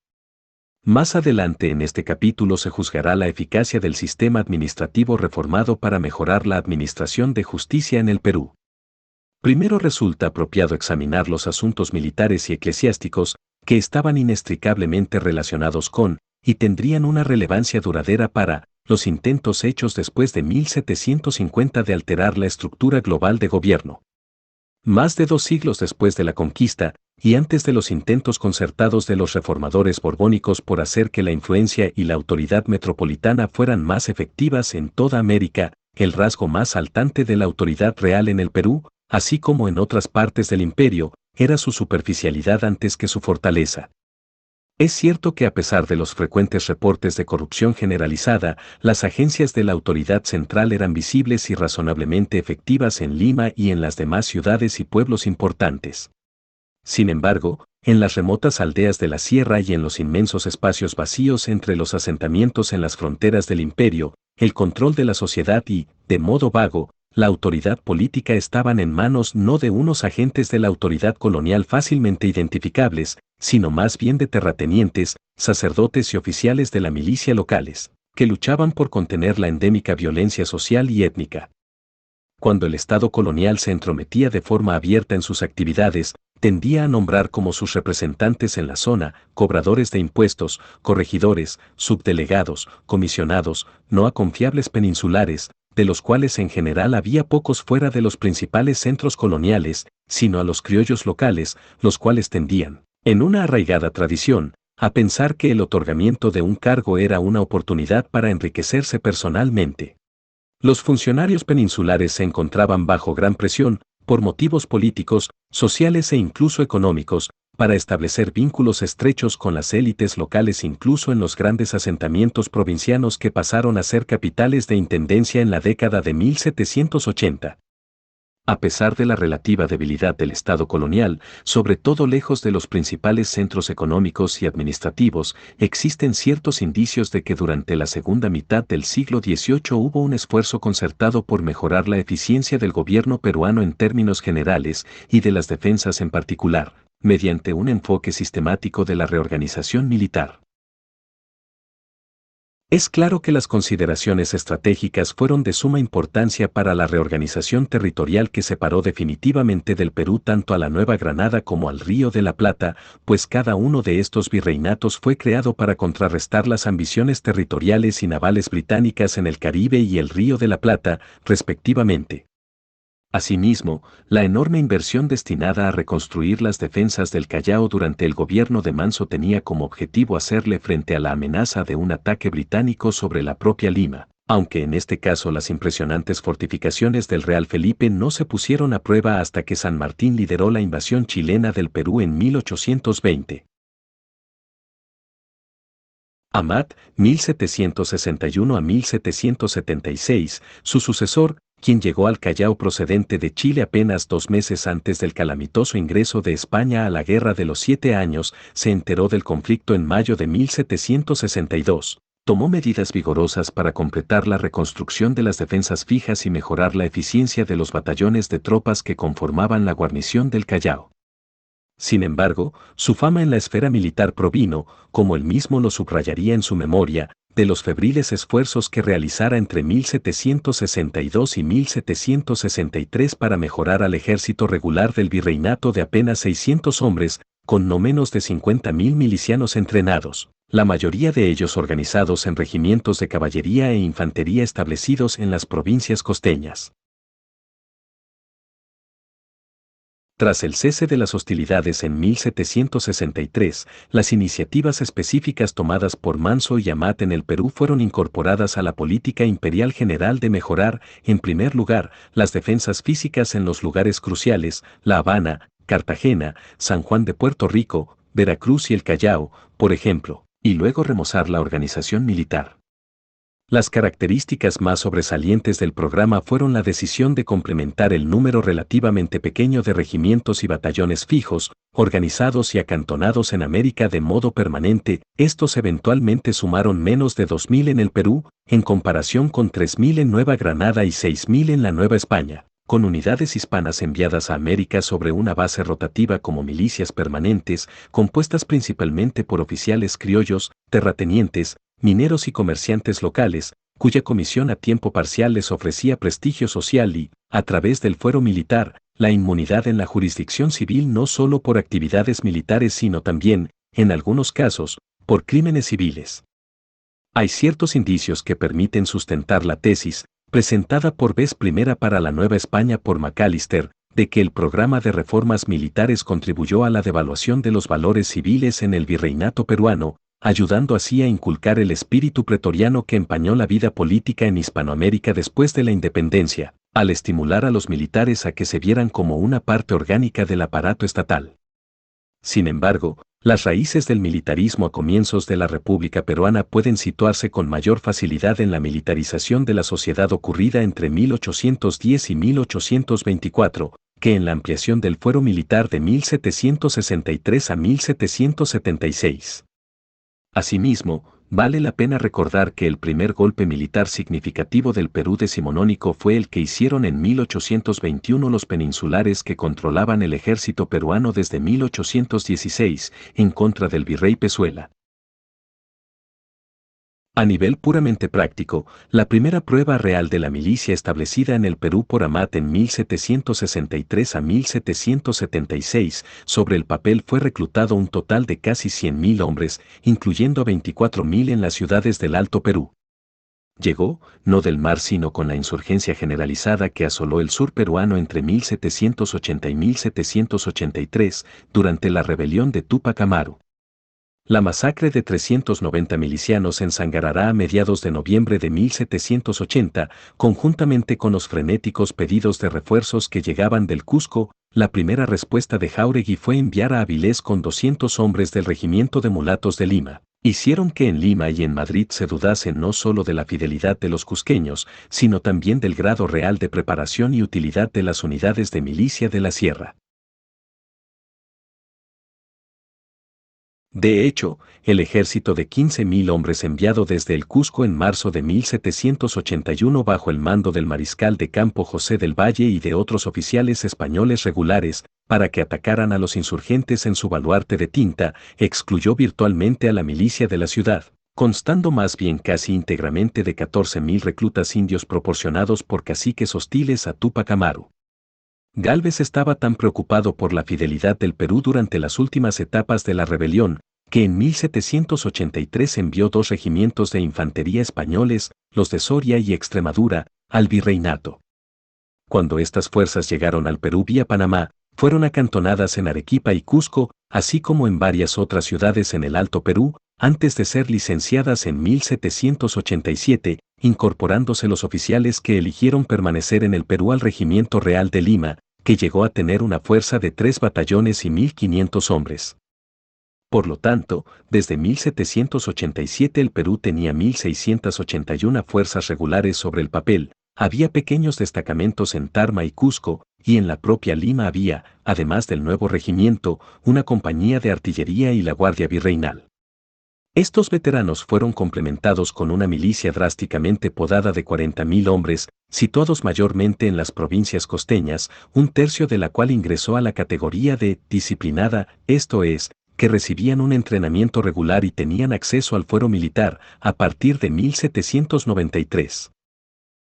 Más adelante en este capítulo se juzgará la eficacia del sistema administrativo reformado para mejorar la administración de justicia en el Perú. Primero resulta apropiado examinar los asuntos militares y eclesiásticos, que estaban inextricablemente relacionados con, y tendrían una relevancia duradera para, los intentos hechos después de 1750 de alterar la estructura global de gobierno. Más de 2 siglos después de la conquista, y antes de los intentos concertados de los reformadores borbónicos por hacer que la influencia y la autoridad metropolitana fueran más efectivas en toda América, el rasgo más saltante de la autoridad real en el Perú, así como en otras partes del imperio, era su superficialidad antes que su fortaleza. Es cierto que a pesar de los frecuentes reportes de corrupción generalizada, las agencias de la autoridad central eran visibles y razonablemente efectivas en Lima y en las demás ciudades y pueblos importantes. Sin embargo, en las remotas aldeas de la sierra y en los inmensos espacios vacíos entre los asentamientos en las fronteras del imperio, el control de la sociedad y, de modo vago, la autoridad política estaban en manos no de unos agentes de la autoridad colonial fácilmente identificables, sino más bien de terratenientes, sacerdotes y oficiales de la milicia locales, que luchaban por contener la endémica violencia social y étnica. Cuando el Estado colonial se entrometía de forma abierta en sus actividades, tendía a nombrar como sus representantes en la zona, cobradores de impuestos, corregidores, subdelegados, comisionados, no a confiables peninsulares, de los cuales en general había pocos fuera de los principales centros coloniales, sino a los criollos locales, los cuales tendían, en una arraigada tradición, a pensar que el otorgamiento de un cargo era una oportunidad para enriquecerse personalmente. Los funcionarios peninsulares se encontraban bajo gran presión, por motivos políticos, sociales e incluso económicos, para establecer vínculos estrechos con las élites locales incluso en los grandes asentamientos provincianos que pasaron a ser capitales de intendencia en la década de 1780. A pesar de la relativa debilidad del Estado colonial, sobre todo lejos de los principales centros económicos y administrativos, existen ciertos indicios de que durante la segunda mitad del siglo XVIII hubo un esfuerzo concertado por mejorar la eficiencia del gobierno peruano en términos generales y de las defensas en particular, mediante un enfoque sistemático de la reorganización militar. Es claro que las consideraciones estratégicas fueron de suma importancia para la reorganización territorial que separó definitivamente del Perú tanto a la Nueva Granada como al Río de la Plata, pues cada uno de estos virreinatos fue creado para contrarrestar las ambiciones territoriales y navales británicas en el Caribe y el Río de la Plata, respectivamente. Asimismo, la enorme inversión destinada a reconstruir las defensas del Callao durante el gobierno de Manso tenía como objetivo hacerle frente a la amenaza de un ataque británico sobre la propia Lima, aunque en este caso las impresionantes fortificaciones del Real Felipe no se pusieron a prueba hasta que San Martín lideró la invasión chilena del Perú en 1820. Amat, 1761 a 1776, su sucesor, quien llegó al Callao procedente de Chile apenas 2 meses antes del calamitoso ingreso de España a la Guerra de los 7 Años, se enteró del conflicto en mayo de 1762. Tomó medidas vigorosas para completar la reconstrucción de las defensas fijas y mejorar la eficiencia de los batallones de tropas que conformaban la guarnición del Callao. Sin embargo, su fama en la esfera militar provino, como él mismo lo subrayaría en su memoria, de los febriles esfuerzos que realizara entre 1762 y 1763 para mejorar al ejército regular del virreinato de apenas 600 hombres, con no menos de 50.000 milicianos entrenados, la mayoría de ellos organizados en regimientos de caballería e infantería establecidos en las provincias costeñas. Tras el cese de las hostilidades en 1763, las iniciativas específicas tomadas por Manso y Amat en el Perú fueron incorporadas a la política imperial general de mejorar, en primer lugar, las defensas físicas en los lugares cruciales, La Habana, Cartagena, San Juan de Puerto Rico, Veracruz y el Callao, por ejemplo, y luego remozar la organización militar. Las características más sobresalientes del programa fueron la decisión de complementar el número relativamente pequeño de regimientos y batallones fijos, organizados y acantonados en América de modo permanente. Estos eventualmente sumaron menos de 2.000 en el Perú, en comparación con 3.000 en Nueva Granada y 6.000 en la Nueva España, con unidades hispanas enviadas a América sobre una base rotativa como milicias permanentes, compuestas principalmente por oficiales criollos, terratenientes, mineros y comerciantes locales, cuya comisión a tiempo parcial les ofrecía prestigio social y, a través del fuero militar, la inmunidad en la jurisdicción civil no solo por actividades militares sino también, en algunos casos, por crímenes civiles. Hay ciertos indicios que permiten sustentar la tesis, presentada por vez primera para la Nueva España por Macalister, de que el programa de reformas militares contribuyó a la devaluación de los valores civiles en el virreinato peruano, ayudando así a inculcar el espíritu pretoriano que empañó la vida política en Hispanoamérica después de la independencia, al estimular a los militares a que se vieran como una parte orgánica del aparato estatal. Sin embargo, las raíces del militarismo a comienzos de la República Peruana pueden situarse con mayor facilidad en la militarización de la sociedad ocurrida entre 1810 y 1824, que en la ampliación del fuero militar de 1763 a 1776. Asimismo, vale la pena recordar que el primer golpe militar significativo del Perú decimonónico fue el que hicieron en 1821 los peninsulares que controlaban el ejército peruano desde 1816, en contra del virrey Pezuela. A nivel puramente práctico, la primera prueba real de la milicia establecida en el Perú por Amat en 1763 a 1776, sobre el papel fue reclutado un total de casi 100.000 hombres, incluyendo a 24.000 en las ciudades del Alto Perú. Llegó, no del mar sino con la insurgencia generalizada que asoló el sur peruano entre 1780 y 1783, durante la rebelión de Túpac Amaru. La masacre de 390 milicianos en Sangarará a mediados de noviembre de 1780, conjuntamente con los frenéticos pedidos de refuerzos que llegaban del Cusco, la primera respuesta de Jáuregui fue enviar a Avilés con 200 hombres del regimiento de mulatos de Lima. Hicieron que en Lima y en Madrid se dudase no solo de la fidelidad de los cusqueños, sino también del grado real de preparación y utilidad de las unidades de milicia de la sierra. De hecho, el ejército de 15.000 hombres enviado desde el Cusco en marzo de 1781 bajo el mando del mariscal de campo José del Valle y de otros oficiales españoles regulares, para que atacaran a los insurgentes en su baluarte de Tinta, excluyó virtualmente a la milicia de la ciudad, constando más bien casi íntegramente de 14.000 reclutas indios proporcionados por caciques hostiles a Túpac Amaru. Gálvez estaba tan preocupado por la fidelidad del Perú durante las últimas etapas de la rebelión, que en 1783 envió 2 regimientos de infantería españoles, los de Soria y Extremadura, al virreinato. Cuando estas fuerzas llegaron al Perú vía Panamá, fueron acantonadas en Arequipa y Cusco, así como en varias otras ciudades en el Alto Perú, antes de ser licenciadas en 1787, incorporándose los oficiales que eligieron permanecer en el Perú al Regimiento Real de Lima, que llegó a tener una fuerza de 3 batallones y 1.500 hombres. Por lo tanto, desde 1787 el Perú tenía 1.681 fuerzas regulares sobre el papel, había pequeños destacamentos en Tarma y Cusco, y en la propia Lima había, además del nuevo regimiento, una compañía de artillería y la Guardia Virreinal. Estos veteranos fueron complementados con una milicia drásticamente podada de 40.000 hombres, situados mayormente en las provincias costeñas, un tercio de la cual ingresó a la categoría de disciplinada, esto es, que recibían un entrenamiento regular y tenían acceso al fuero militar a partir de 1793.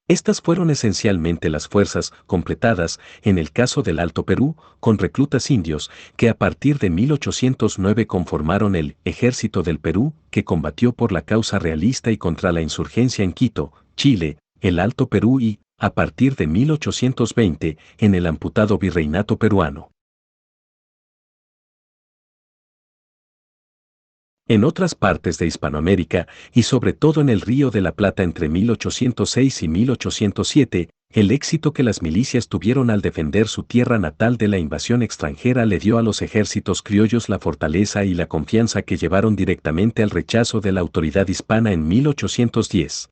Estas fueron esencialmente las fuerzas completadas, en el caso del Alto Perú, con reclutas indios, que a partir de 1809 conformaron el Ejército del Perú, que combatió por la causa realista y contra la insurgencia en Quito, Chile, el Alto Perú y, a partir de 1820, en el amputado Virreinato peruano. En otras partes de Hispanoamérica, y sobre todo en el Río de la Plata entre 1806 y 1807, el éxito que las milicias tuvieron al defender su tierra natal de la invasión extranjera le dio a los ejércitos criollos la fortaleza y la confianza que llevaron directamente al rechazo de la autoridad hispana en 1810.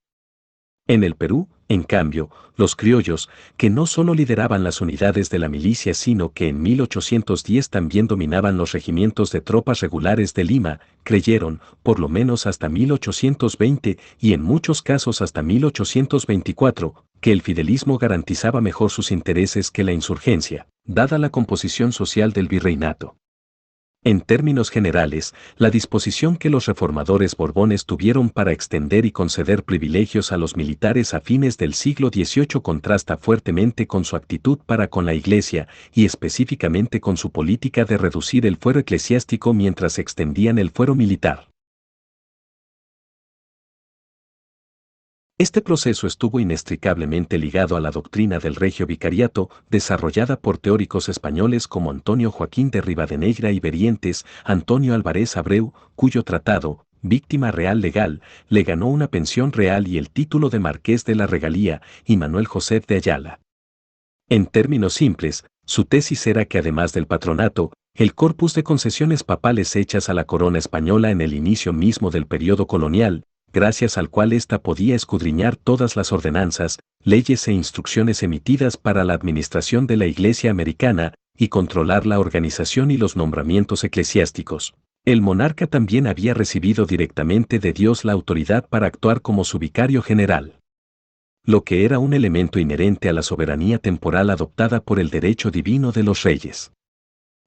En el Perú, en cambio, los criollos, que no solo lideraban las unidades de la milicia sino que en 1810 también dominaban los regimientos de tropas regulares de Lima, creyeron, por lo menos hasta 1820 y en muchos casos hasta 1824, que el fidelismo garantizaba mejor sus intereses que la insurgencia, dada la composición social del virreinato. En términos generales, la disposición que los reformadores borbones tuvieron para extender y conceder privilegios a los militares a fines del siglo XVIII contrasta fuertemente con su actitud para con la Iglesia y específicamente con su política de reducir el fuero eclesiástico mientras extendían el fuero militar. Este proceso estuvo inextricablemente ligado a la doctrina del regio vicariato, desarrollada por teóricos españoles como Antonio Joaquín de Rivadeneira y Berientes, Antonio Álvarez Abreu, cuyo tratado, Víctima Real Legal, le ganó una pensión real y el título de Marqués de la Regalía, y Manuel José de Ayala. En términos simples, su tesis era que además del patronato, el corpus de concesiones papales hechas a la corona española en el inicio mismo del periodo colonial, gracias al cual ésta podía escudriñar todas las ordenanzas, leyes e instrucciones emitidas para la administración de la Iglesia americana, y controlar la organización y los nombramientos eclesiásticos. El monarca también había recibido directamente de Dios la autoridad para actuar como su vicario general, lo que era un elemento inherente a la soberanía temporal adoptada por el derecho divino de los reyes.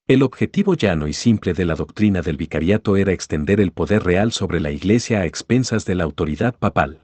El objetivo llano y simple de la doctrina del vicariato era extender el poder real sobre la Iglesia a expensas de la autoridad papal.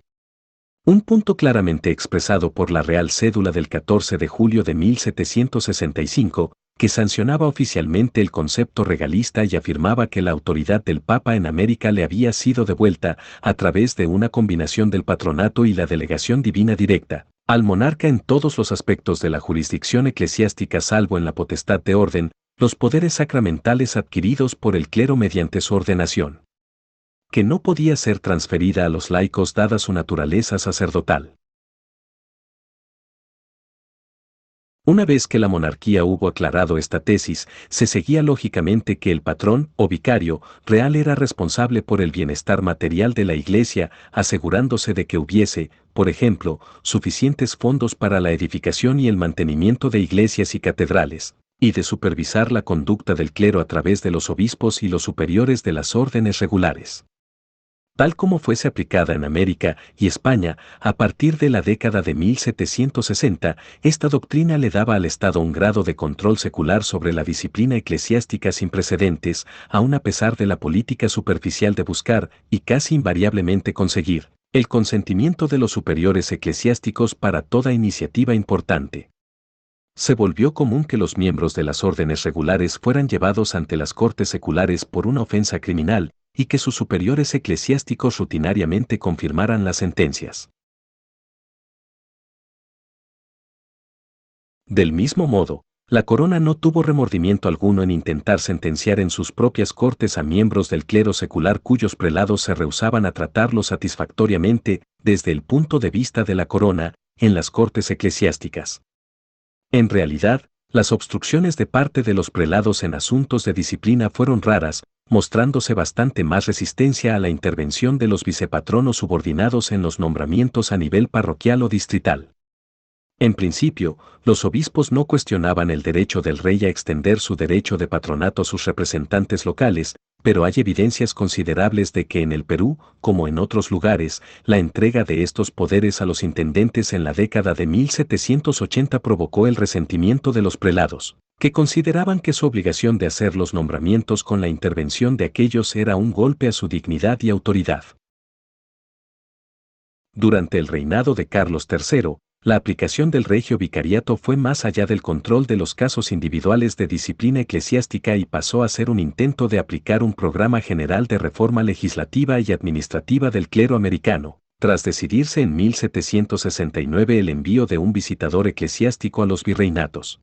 Un punto claramente expresado por la Real Cédula del 14 de julio de 1765, que sancionaba oficialmente el concepto regalista y afirmaba que la autoridad del Papa en América le había sido devuelta, a través de una combinación del patronato y la delegación divina directa, al monarca en todos los aspectos de la jurisdicción eclesiástica salvo en la potestad de orden, los poderes sacramentales adquiridos por el clero mediante su ordenación, que no podía ser transferida a los laicos dada su naturaleza sacerdotal. Una vez que la monarquía hubo aclarado esta tesis, se seguía lógicamente que el patrón o vicario real era responsable por el bienestar material de la Iglesia, asegurándose de que hubiese, por ejemplo, suficientes fondos para la edificación y el mantenimiento de iglesias y catedrales, y de supervisar la conducta del clero a través de los obispos y los superiores de las órdenes regulares. Tal como fuese aplicada en América y España, a partir de la década de 1760, esta doctrina le daba al Estado un grado de control secular sobre la disciplina eclesiástica sin precedentes, aun a pesar de la política superficial de buscar, y casi invariablemente conseguir, el consentimiento de los superiores eclesiásticos para toda iniciativa importante. Se volvió común que los miembros de las órdenes regulares fueran llevados ante las cortes seculares por una ofensa criminal, y que sus superiores eclesiásticos rutinariamente confirmaran las sentencias. Del mismo modo, la corona no tuvo remordimiento alguno en intentar sentenciar en sus propias cortes a miembros del clero secular cuyos prelados se rehusaban a tratarlo satisfactoriamente, desde el punto de vista de la corona, en las cortes eclesiásticas. En realidad, las obstrucciones de parte de los prelados en asuntos de disciplina fueron raras, mostrándose bastante más resistencia a la intervención de los vicepatronos subordinados en los nombramientos a nivel parroquial o distrital. En principio, los obispos no cuestionaban el derecho del rey a extender su derecho de patronato a sus representantes locales, pero hay evidencias considerables de que en el Perú, como en otros lugares, la entrega de estos poderes a los intendentes en la década de 1780 provocó el resentimiento de los prelados, que consideraban que su obligación de hacer los nombramientos con la intervención de aquellos era un golpe a su dignidad y autoridad. Durante el reinado de Carlos III, la aplicación del regio vicariato fue más allá del control de los casos individuales de disciplina eclesiástica y pasó a ser un intento de aplicar un programa general de reforma legislativa y administrativa del clero americano, tras decidirse en 1769 el envío de un visitador eclesiástico a los virreinatos.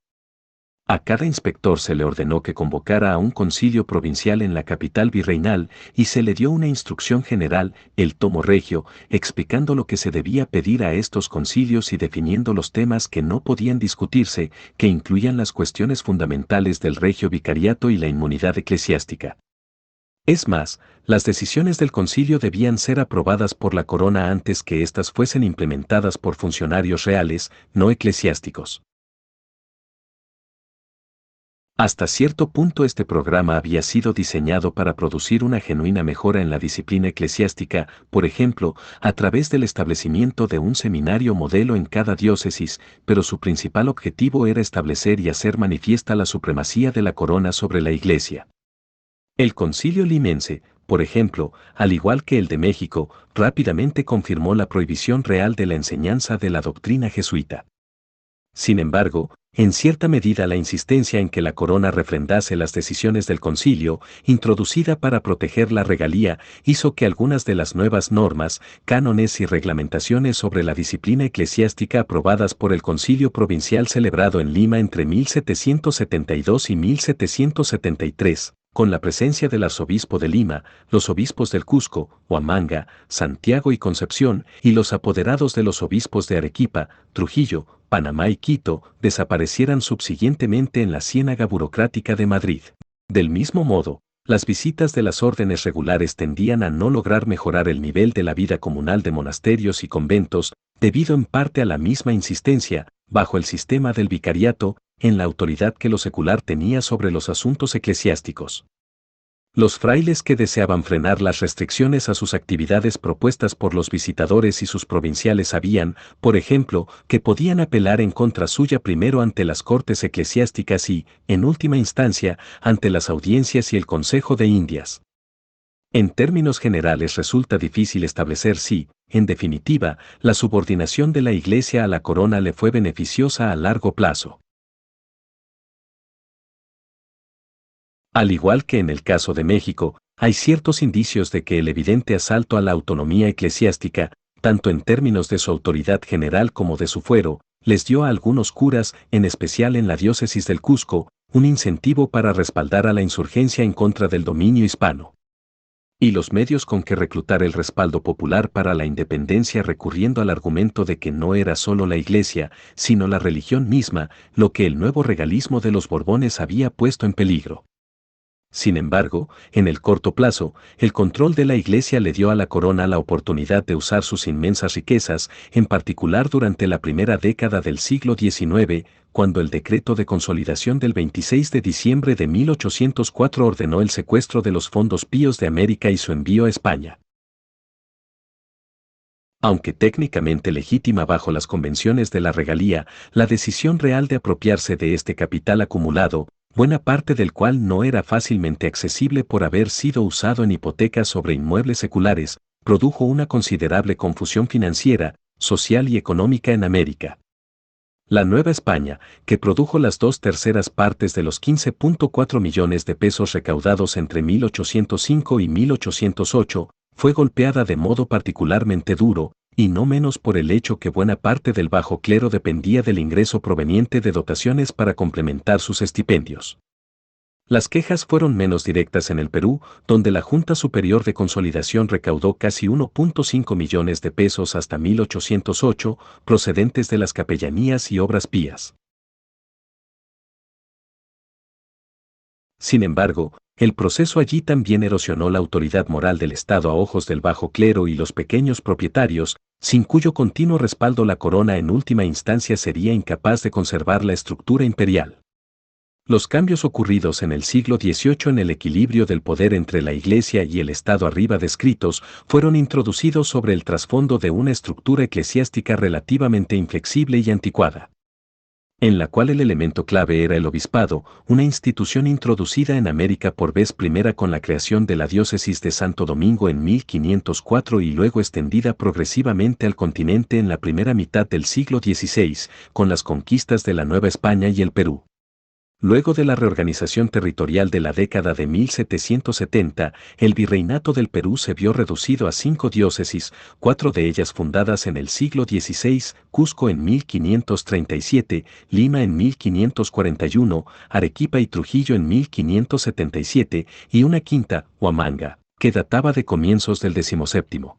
A cada inspector se le ordenó que convocara a un concilio provincial en la capital virreinal y se le dio una instrucción general, el tomo regio, explicando lo que se debía pedir a estos concilios y definiendo los temas que no podían discutirse, que incluían las cuestiones fundamentales del regio vicariato y la inmunidad eclesiástica. Es más, las decisiones del concilio debían ser aprobadas por la corona antes que éstas fuesen implementadas por funcionarios reales, no eclesiásticos. Hasta cierto punto este programa había sido diseñado para producir una genuina mejora en la disciplina eclesiástica, por ejemplo, a través del establecimiento de un seminario modelo en cada diócesis, pero su principal objetivo era establecer y hacer manifiesta la supremacía de la corona sobre la Iglesia. El Concilio Limense, por ejemplo, al igual que el de México, rápidamente confirmó la prohibición real de la enseñanza de la doctrina jesuita. Sin embargo, en cierta medida la insistencia en que la corona refrendase las decisiones del concilio, introducida para proteger la regalía, hizo que algunas de las nuevas normas, cánones y reglamentaciones sobre la disciplina eclesiástica aprobadas por el concilio provincial celebrado en Lima entre 1772 y 1773, con la presencia del arzobispo de Lima, los obispos del Cusco, Huamanga, Santiago y Concepción, y los apoderados de los obispos de Arequipa, Trujillo, Panamá y Quito, desaparecieran subsiguientemente en la ciénaga burocrática de Madrid. Del mismo modo, las visitas de las órdenes regulares tendían a no lograr mejorar el nivel de la vida comunal de monasterios y conventos, debido en parte a la misma insistencia, bajo el sistema del vicariato, en la autoridad que lo secular tenía sobre los asuntos eclesiásticos. Los frailes que deseaban frenar las restricciones a sus actividades propuestas por los visitadores y sus provinciales sabían, por ejemplo, que podían apelar en contra suya primero ante las cortes eclesiásticas y, en última instancia, ante las audiencias y el Consejo de Indias. En términos generales resulta difícil establecer si, en definitiva, la subordinación de la Iglesia a la corona le fue beneficiosa a largo plazo. Al igual que en el caso de México, hay ciertos indicios de que el evidente asalto a la autonomía eclesiástica, tanto en términos de su autoridad general como de su fuero, les dio a algunos curas, en especial en la diócesis del Cusco, un incentivo para respaldar a la insurgencia en contra del dominio hispano. Y los medios con que reclutar el respaldo popular para la independencia recurriendo al argumento de que no era solo la Iglesia, sino la religión misma, lo que el nuevo regalismo de los Borbones había puesto en peligro. Sin embargo, en el corto plazo, el control de la Iglesia le dio a la corona la oportunidad de usar sus inmensas riquezas, en particular durante la primera década del siglo XIX, cuando el decreto de consolidación del 26 de diciembre de 1804 ordenó el secuestro de los fondos píos de América y su envío a España. Aunque técnicamente legítima bajo las convenciones de la regalía, la decisión real de apropiarse de este capital acumulado, buena parte del cual no era fácilmente accesible por haber sido usado en hipotecas sobre inmuebles seculares, produjo una considerable confusión financiera, social y económica en América. La Nueva España, que produjo las 2/3 partes de los 15.4 millones de pesos recaudados entre 1805 y 1808, fue golpeada de modo particularmente duro, y no menos por el hecho que buena parte del bajo clero dependía del ingreso proveniente de dotaciones para complementar sus estipendios. Las quejas fueron menos directas en el Perú, donde la Junta Superior de Consolidación recaudó casi 1.5 millones de pesos hasta 1808, procedentes de las capellanías y obras pías. Sin embargo, el proceso allí también erosionó la autoridad moral del Estado a ojos del bajo clero y los pequeños propietarios, sin cuyo continuo respaldo la corona en última instancia sería incapaz de conservar la estructura imperial. Los cambios ocurridos en el siglo XVIII en el equilibrio del poder entre la Iglesia y el Estado arriba descritos fueron introducidos sobre el trasfondo de una estructura eclesiástica relativamente inflexible y anticuada, en la cual el elemento clave era el obispado, una institución introducida en América por vez primera con la creación de la diócesis de Santo Domingo en 1504 y luego extendida progresivamente al continente en la primera mitad del siglo XVI, con las conquistas de la Nueva España y el Perú. Luego de la reorganización territorial de la década de 1770, el virreinato del Perú se vio reducido a 5 diócesis, 4 de ellas fundadas en el siglo XVI, Cusco en 1537, Lima en 1541, Arequipa y Trujillo en 1577, y una quinta, Huamanga, que databa de comienzos del XVII.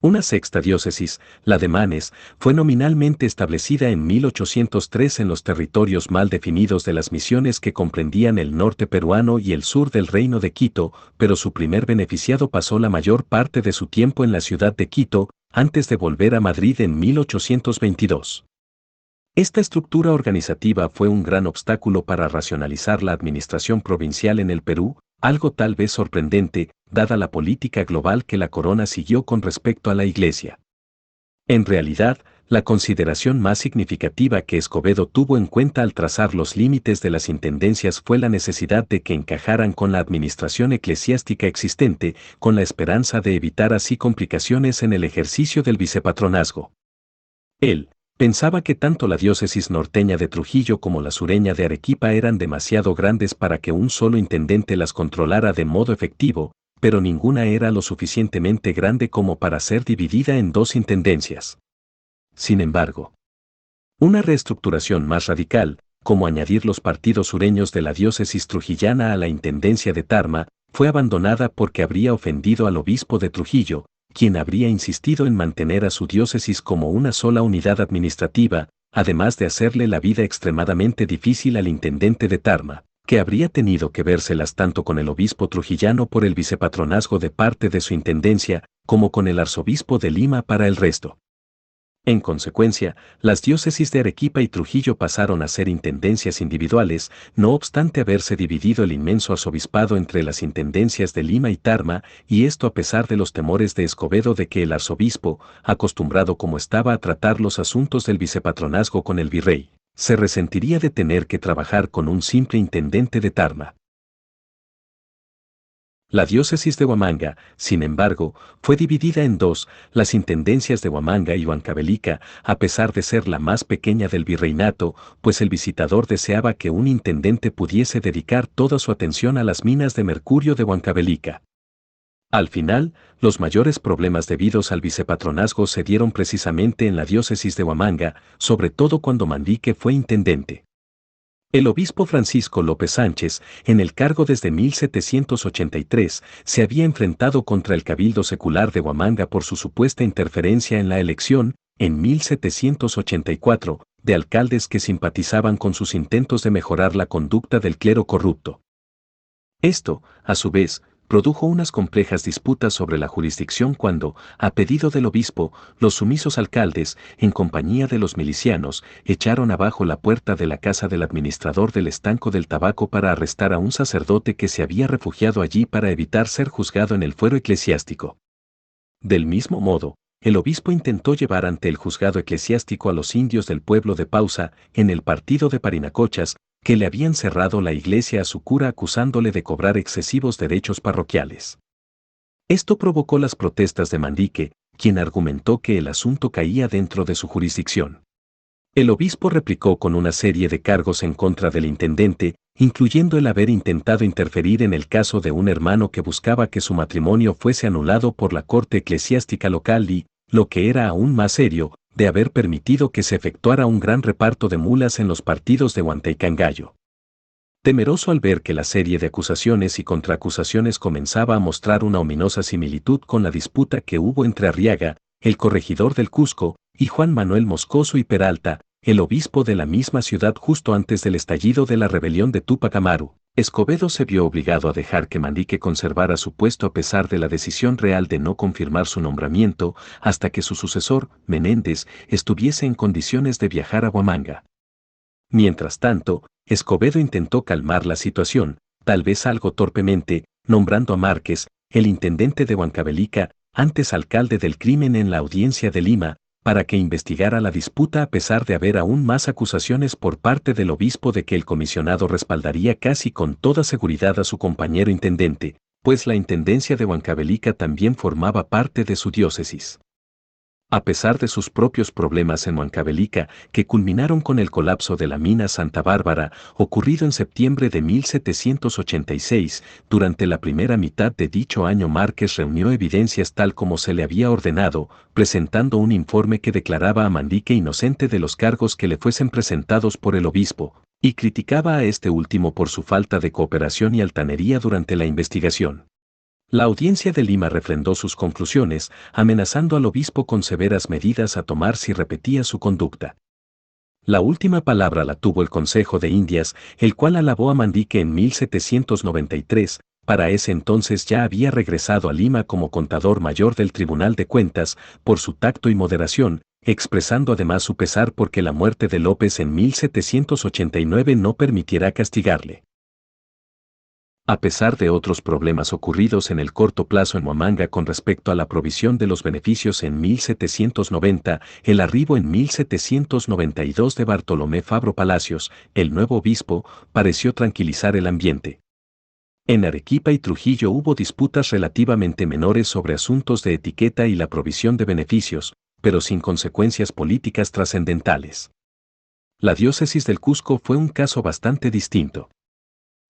Una sexta diócesis, la de Manes, fue nominalmente establecida en 1803 en los territorios mal definidos de las misiones que comprendían el norte peruano y el sur del Reino de Quito, pero su primer beneficiado pasó la mayor parte de su tiempo en la ciudad de Quito, antes de volver a Madrid en 1822. Esta estructura organizativa fue un gran obstáculo para racionalizar la administración provincial en el Perú, algo tal vez sorprendente, dada la política global que la corona siguió con respecto a la Iglesia. En realidad, la consideración más significativa que Escobedo tuvo en cuenta al trazar los límites de las intendencias fue la necesidad de que encajaran con la administración eclesiástica existente, con la esperanza de evitar así complicaciones en el ejercicio del vicepatronazgo. Él pensaba que tanto la diócesis norteña de Trujillo como la sureña de Arequipa eran demasiado grandes para que un solo intendente las controlara de modo efectivo, pero ninguna era lo suficientemente grande como para ser dividida en 2 intendencias. Sin embargo, una reestructuración más radical, como añadir los partidos sureños de la diócesis trujillana a la intendencia de Tarma, fue abandonada porque habría ofendido al obispo de Trujillo, quien habría insistido en mantener a su diócesis como una sola unidad administrativa, además de hacerle la vida extremadamente difícil al intendente de Tarma, que habría tenido que vérselas tanto con el obispo trujillano por el vicepatronazgo de parte de su intendencia, como con el arzobispo de Lima para el resto. En consecuencia, las diócesis de Arequipa y Trujillo pasaron a ser intendencias individuales, no obstante haberse dividido el inmenso arzobispado entre las intendencias de Lima y Tarma, y esto a pesar de los temores de Escobedo de que el arzobispo, acostumbrado como estaba a tratar los asuntos del vicepatronazgo con el virrey, se resentiría de tener que trabajar con un simple intendente de Tarma. La diócesis de Huamanga, sin embargo, fue dividida en 2, las intendencias de Huamanga y Huancavelica, a pesar de ser la más pequeña del virreinato, pues el visitador deseaba que un intendente pudiese dedicar toda su atención a las minas de mercurio de Huancavelica. Al final, los mayores problemas debidos al vicepatronazgo se dieron precisamente en la diócesis de Huamanga, sobre todo cuando Mandique fue intendente. El obispo Francisco López Sánchez, en el cargo desde 1783, se había enfrentado contra el cabildo secular de Huamanga por su supuesta interferencia en la elección, en 1784, de alcaldes que simpatizaban con sus intentos de mejorar la conducta del clero corrupto. Esto, a su vez, produjo unas complejas disputas sobre la jurisdicción cuando, a pedido del obispo, los sumisos alcaldes, en compañía de los milicianos, echaron abajo la puerta de la casa del administrador del estanco del tabaco para arrestar a un sacerdote que se había refugiado allí para evitar ser juzgado en el fuero eclesiástico. Del mismo modo, el obispo intentó llevar ante el juzgado eclesiástico a los indios del pueblo de Pausa, en el partido de Parinacochas, que le habían cerrado la iglesia a su cura acusándole de cobrar excesivos derechos parroquiales. Esto provocó las protestas de Mandique, quien argumentó que el asunto caía dentro de su jurisdicción. El obispo replicó con una serie de cargos en contra del intendente, incluyendo el haber intentado interferir en el caso de un hermano que buscaba que su matrimonio fuese anulado por la corte eclesiástica local y, lo que era aún más serio, de haber permitido que se efectuara un gran reparto de mulas en los partidos de Huanta y Cangallo. Temeroso al ver que la serie de acusaciones y contraacusaciones comenzaba a mostrar una ominosa similitud con la disputa que hubo entre Arriaga, el corregidor del Cusco, y Juan Manuel Moscoso y Peralta, el obispo de la misma ciudad justo antes del estallido de la rebelión de Túpac Amaru, Escobedo se vio obligado a dejar que Mandique conservara su puesto a pesar de la decisión real de no confirmar su nombramiento hasta que su sucesor, Menéndez, estuviese en condiciones de viajar a Huamanga. Mientras tanto, Escobedo intentó calmar la situación, tal vez algo torpemente, nombrando a Márquez, el intendente de Huancavelica, antes alcalde del crimen en la audiencia de Lima, para que investigara la disputa a pesar de haber aún más acusaciones por parte del obispo de que el comisionado respaldaría casi con toda seguridad a su compañero intendente, pues la intendencia de Huancavelica también formaba parte de su diócesis. A pesar de sus propios problemas en Huancavelica, que culminaron con el colapso de la mina Santa Bárbara, ocurrido en septiembre de 1786, durante la primera mitad de dicho año Márquez reunió evidencias tal como se le había ordenado, presentando un informe que declaraba a Manrique inocente de los cargos que le fuesen presentados por el obispo, y criticaba a este último por su falta de cooperación y altanería durante la investigación. La audiencia de Lima refrendó sus conclusiones, amenazando al obispo con severas medidas a tomar si repetía su conducta. La última palabra la tuvo el Consejo de Indias, el cual alabó a Manrique en 1793, para ese entonces ya había regresado a Lima como contador mayor del Tribunal de Cuentas, por su tacto y moderación, expresando además su pesar porque la muerte de López en 1789 no permitiera castigarle. A pesar de otros problemas ocurridos en el corto plazo en Huamanga con respecto a la provisión de los beneficios en 1790, el arribo en 1792 de Bartolomé Fabro Palacios, el nuevo obispo, pareció tranquilizar el ambiente. En Arequipa y Trujillo hubo disputas relativamente menores sobre asuntos de etiqueta y la provisión de beneficios, pero sin consecuencias políticas trascendentales. La diócesis del Cusco fue un caso bastante distinto.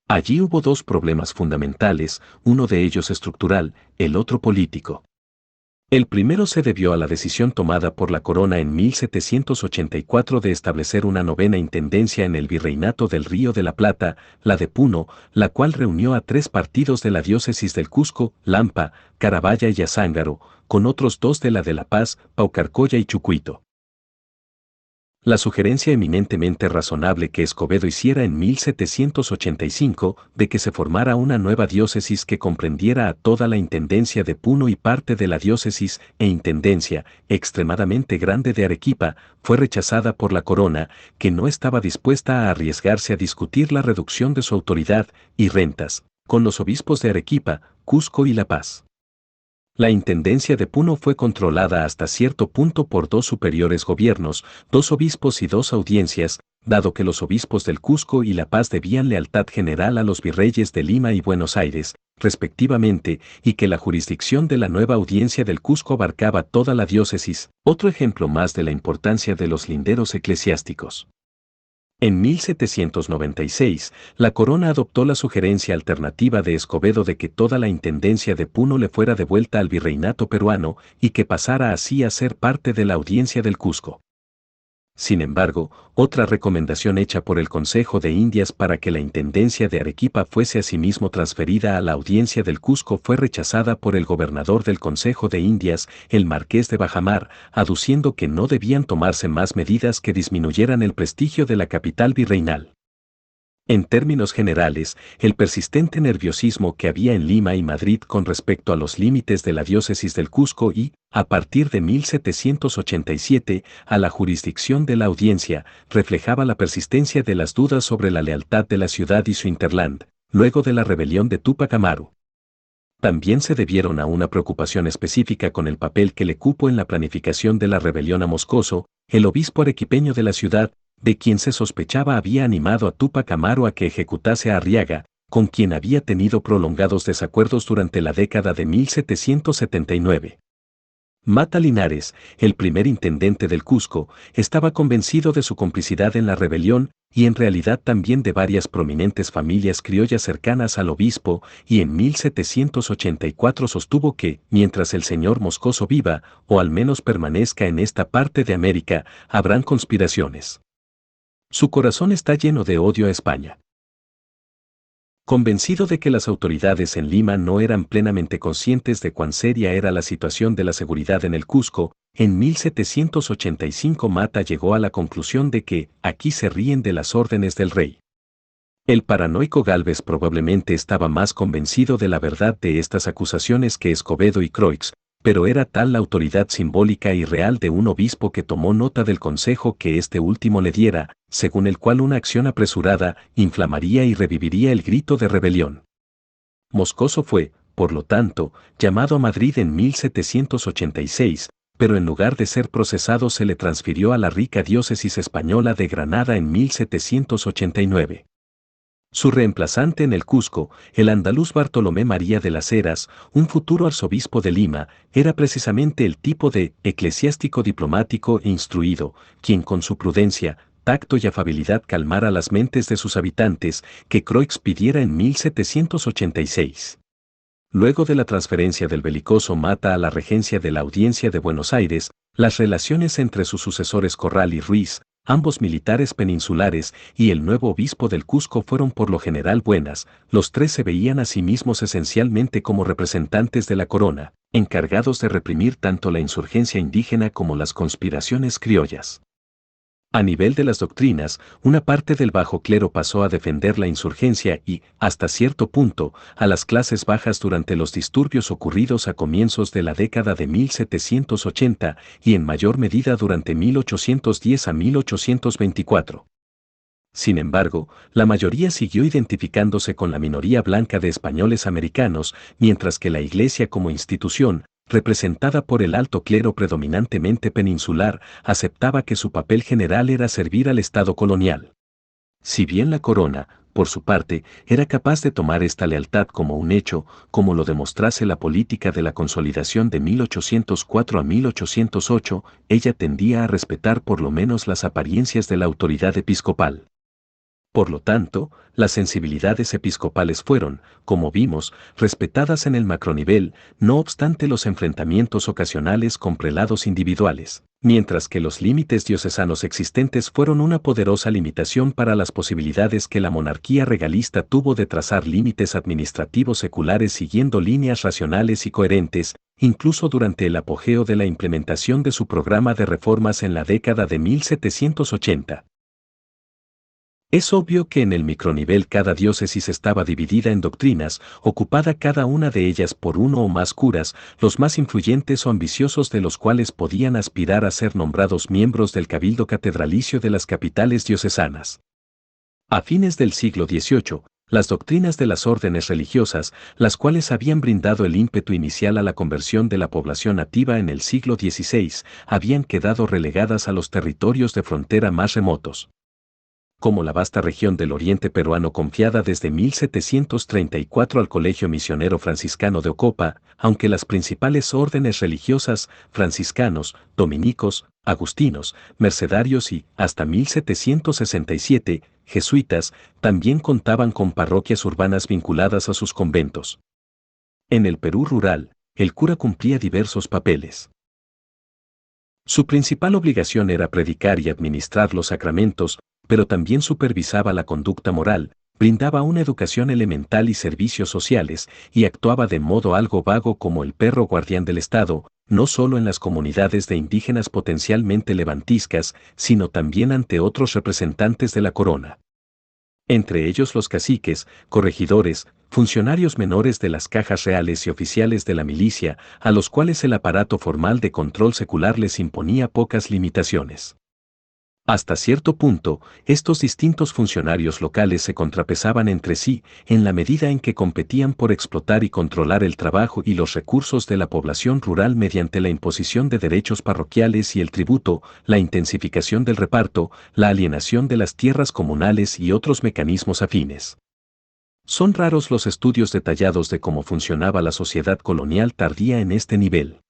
Allí hubo dos problemas fundamentales, uno de ellos estructural, el otro político. El primero se debió a la decisión tomada por la corona en 1784 de establecer una novena intendencia en el virreinato del Río de la Plata, la de Puno, la cual reunió a 3 partidos de la diócesis del Cusco, Lampa, Carabaya y Azángaro, con otros 2 de La Paz, Paucarcolla y Chucuito. La sugerencia eminentemente razonable que Escobedo hiciera en 1785 de que se formara una nueva diócesis que comprendiera a toda la intendencia de Puno y parte de la diócesis e intendencia extremadamente grande de Arequipa, fue rechazada por la corona, que no estaba dispuesta a arriesgarse a discutir la reducción de su autoridad y rentas, con los obispos de Arequipa, Cusco y La Paz. La intendencia de Puno fue controlada hasta cierto punto por 2 superiores gobiernos, 2 obispos y 2 audiencias, dado que los obispos del Cusco y La Paz debían lealtad general a los virreyes de Lima y Buenos Aires, respectivamente, y que la jurisdicción de la nueva audiencia del Cusco abarcaba toda la diócesis, otro ejemplo más de la importancia de los linderos eclesiásticos. En 1796, la corona adoptó la sugerencia alternativa de Escobedo de que toda la intendencia de Puno le fuera devuelta al virreinato peruano y que pasara así a ser parte de la audiencia del Cusco. Sin embargo, otra recomendación hecha por el Consejo de Indias para que la intendencia de Arequipa fuese asimismo transferida a la audiencia del Cusco fue rechazada por el gobernador del Consejo de Indias, el marqués de Bajamar, aduciendo que no debían tomarse más medidas que disminuyeran el prestigio de la capital virreinal. En términos generales, el persistente nerviosismo que había en Lima y Madrid con respecto a los límites de la diócesis del Cusco y, a partir de 1787, a la jurisdicción de la audiencia, reflejaba la persistencia de las dudas sobre la lealtad de la ciudad y su hinterland, luego de la rebelión de Túpac Amaru. También se debieron a una preocupación específica con el papel que le cupo en la planificación de la rebelión a Moscoso, el obispo arequipeño de la ciudad, de quien se sospechaba había animado a Túpac Amaru a que ejecutase a Arriaga, con quien había tenido prolongados desacuerdos durante la década de 1779. Mata Linares, el primer intendente del Cusco, estaba convencido de su complicidad en la rebelión y en realidad también de varias prominentes familias criollas cercanas al obispo, y en 1784 sostuvo que, mientras el señor Moscoso viva, o al menos permanezca en esta parte de América, habrán conspiraciones. Su corazón está lleno de odio a España. Convencido de que las autoridades en Lima no eran plenamente conscientes de cuán seria era la situación de la seguridad en el Cusco, en 1785 Mata llegó a la conclusión de que, aquí se ríen de las órdenes del rey. El paranoico Gálvez probablemente estaba más convencido de la verdad de estas acusaciones que Escobedo y Croix, pero era tal la autoridad simbólica y real de un obispo que tomó nota del consejo que este último le diera, según el cual una acción apresurada inflamaría y reviviría el grito de rebelión. Moscoso fue, por lo tanto, llamado a Madrid en 1786, pero en lugar de ser procesado se le transfirió a la rica diócesis española de Granada en 1789. Su reemplazante en el Cusco, el andaluz Bartolomé María de las Heras, un futuro arzobispo de Lima, era precisamente el tipo de eclesiástico diplomático e instruido, quien con su prudencia, tacto y afabilidad calmara las mentes de sus habitantes, que Croix pidiera en 1786. Luego de la transferencia del belicoso Mata a la regencia de la Audiencia de Buenos Aires, las relaciones entre sus sucesores Corral y Ruiz, ambos militares peninsulares, y el nuevo obispo del Cusco fueron por lo general buenas. Los tres se veían a sí mismos esencialmente como representantes de la corona, encargados de reprimir tanto la insurgencia indígena como las conspiraciones criollas. A nivel de las doctrinas, una parte del bajo clero pasó a defender la insurgencia y, hasta cierto punto, a las clases bajas durante los disturbios ocurridos a comienzos de la década de 1780 y en mayor medida durante 1810 a 1824. Sin embargo, la mayoría siguió identificándose con la minoría blanca de españoles americanos, mientras que la Iglesia como institución, representada por el alto clero predominantemente peninsular, aceptaba que su papel general era servir al Estado colonial. Si bien la corona, por su parte, era capaz de tomar esta lealtad como un hecho, como lo demostrase la política de la consolidación de 1804 a 1808, ella tendía a respetar por lo menos las apariencias de la autoridad episcopal. Por lo tanto, las sensibilidades episcopales fueron, como vimos, respetadas en el macronivel, no obstante los enfrentamientos ocasionales con prelados individuales, mientras que los límites diocesanos existentes fueron una poderosa limitación para las posibilidades que la monarquía regalista tuvo de trazar límites administrativos seculares siguiendo líneas racionales y coherentes, incluso durante el apogeo de la implementación de su programa de reformas en la década de 1780. Es obvio que en el micronivel cada diócesis estaba dividida en doctrinas, ocupada cada una de ellas por uno o más curas, los más influyentes o ambiciosos de los cuales podían aspirar a ser nombrados miembros del cabildo catedralicio de las capitales diocesanas. A fines del siglo XVIII, las doctrinas de las órdenes religiosas, las cuales habían brindado el ímpetu inicial a la conversión de la población nativa en el siglo XVI, habían quedado relegadas a los territorios de frontera más remotos, como la vasta región del oriente peruano confiada desde 1734 al Colegio Misionero Franciscano de Ocopa, aunque las principales órdenes religiosas, franciscanos, dominicos, agustinos, mercedarios y, hasta 1767, jesuitas, también contaban con parroquias urbanas vinculadas a sus conventos. En el Perú rural, el cura cumplía diversos papeles. Su principal obligación era predicar y administrar los sacramentos, pero también supervisaba la conducta moral, brindaba una educación elemental y servicios sociales, y actuaba de modo algo vago como el perro guardián del Estado, no solo en las comunidades de indígenas potencialmente levantiscas, sino también ante otros representantes de la corona. Entre ellos los caciques, corregidores, funcionarios menores de las cajas reales y oficiales de la milicia, a los cuales el aparato formal de control secular les imponía pocas limitaciones. Hasta cierto punto, estos distintos funcionarios locales se contrapesaban entre sí, en la medida en que competían por explotar y controlar el trabajo y los recursos de la población rural mediante la imposición de derechos parroquiales y el tributo, la intensificación del reparto, la alienación de las tierras comunales y otros mecanismos afines. Son raros los estudios detallados de cómo funcionaba la sociedad colonial tardía en este nivel.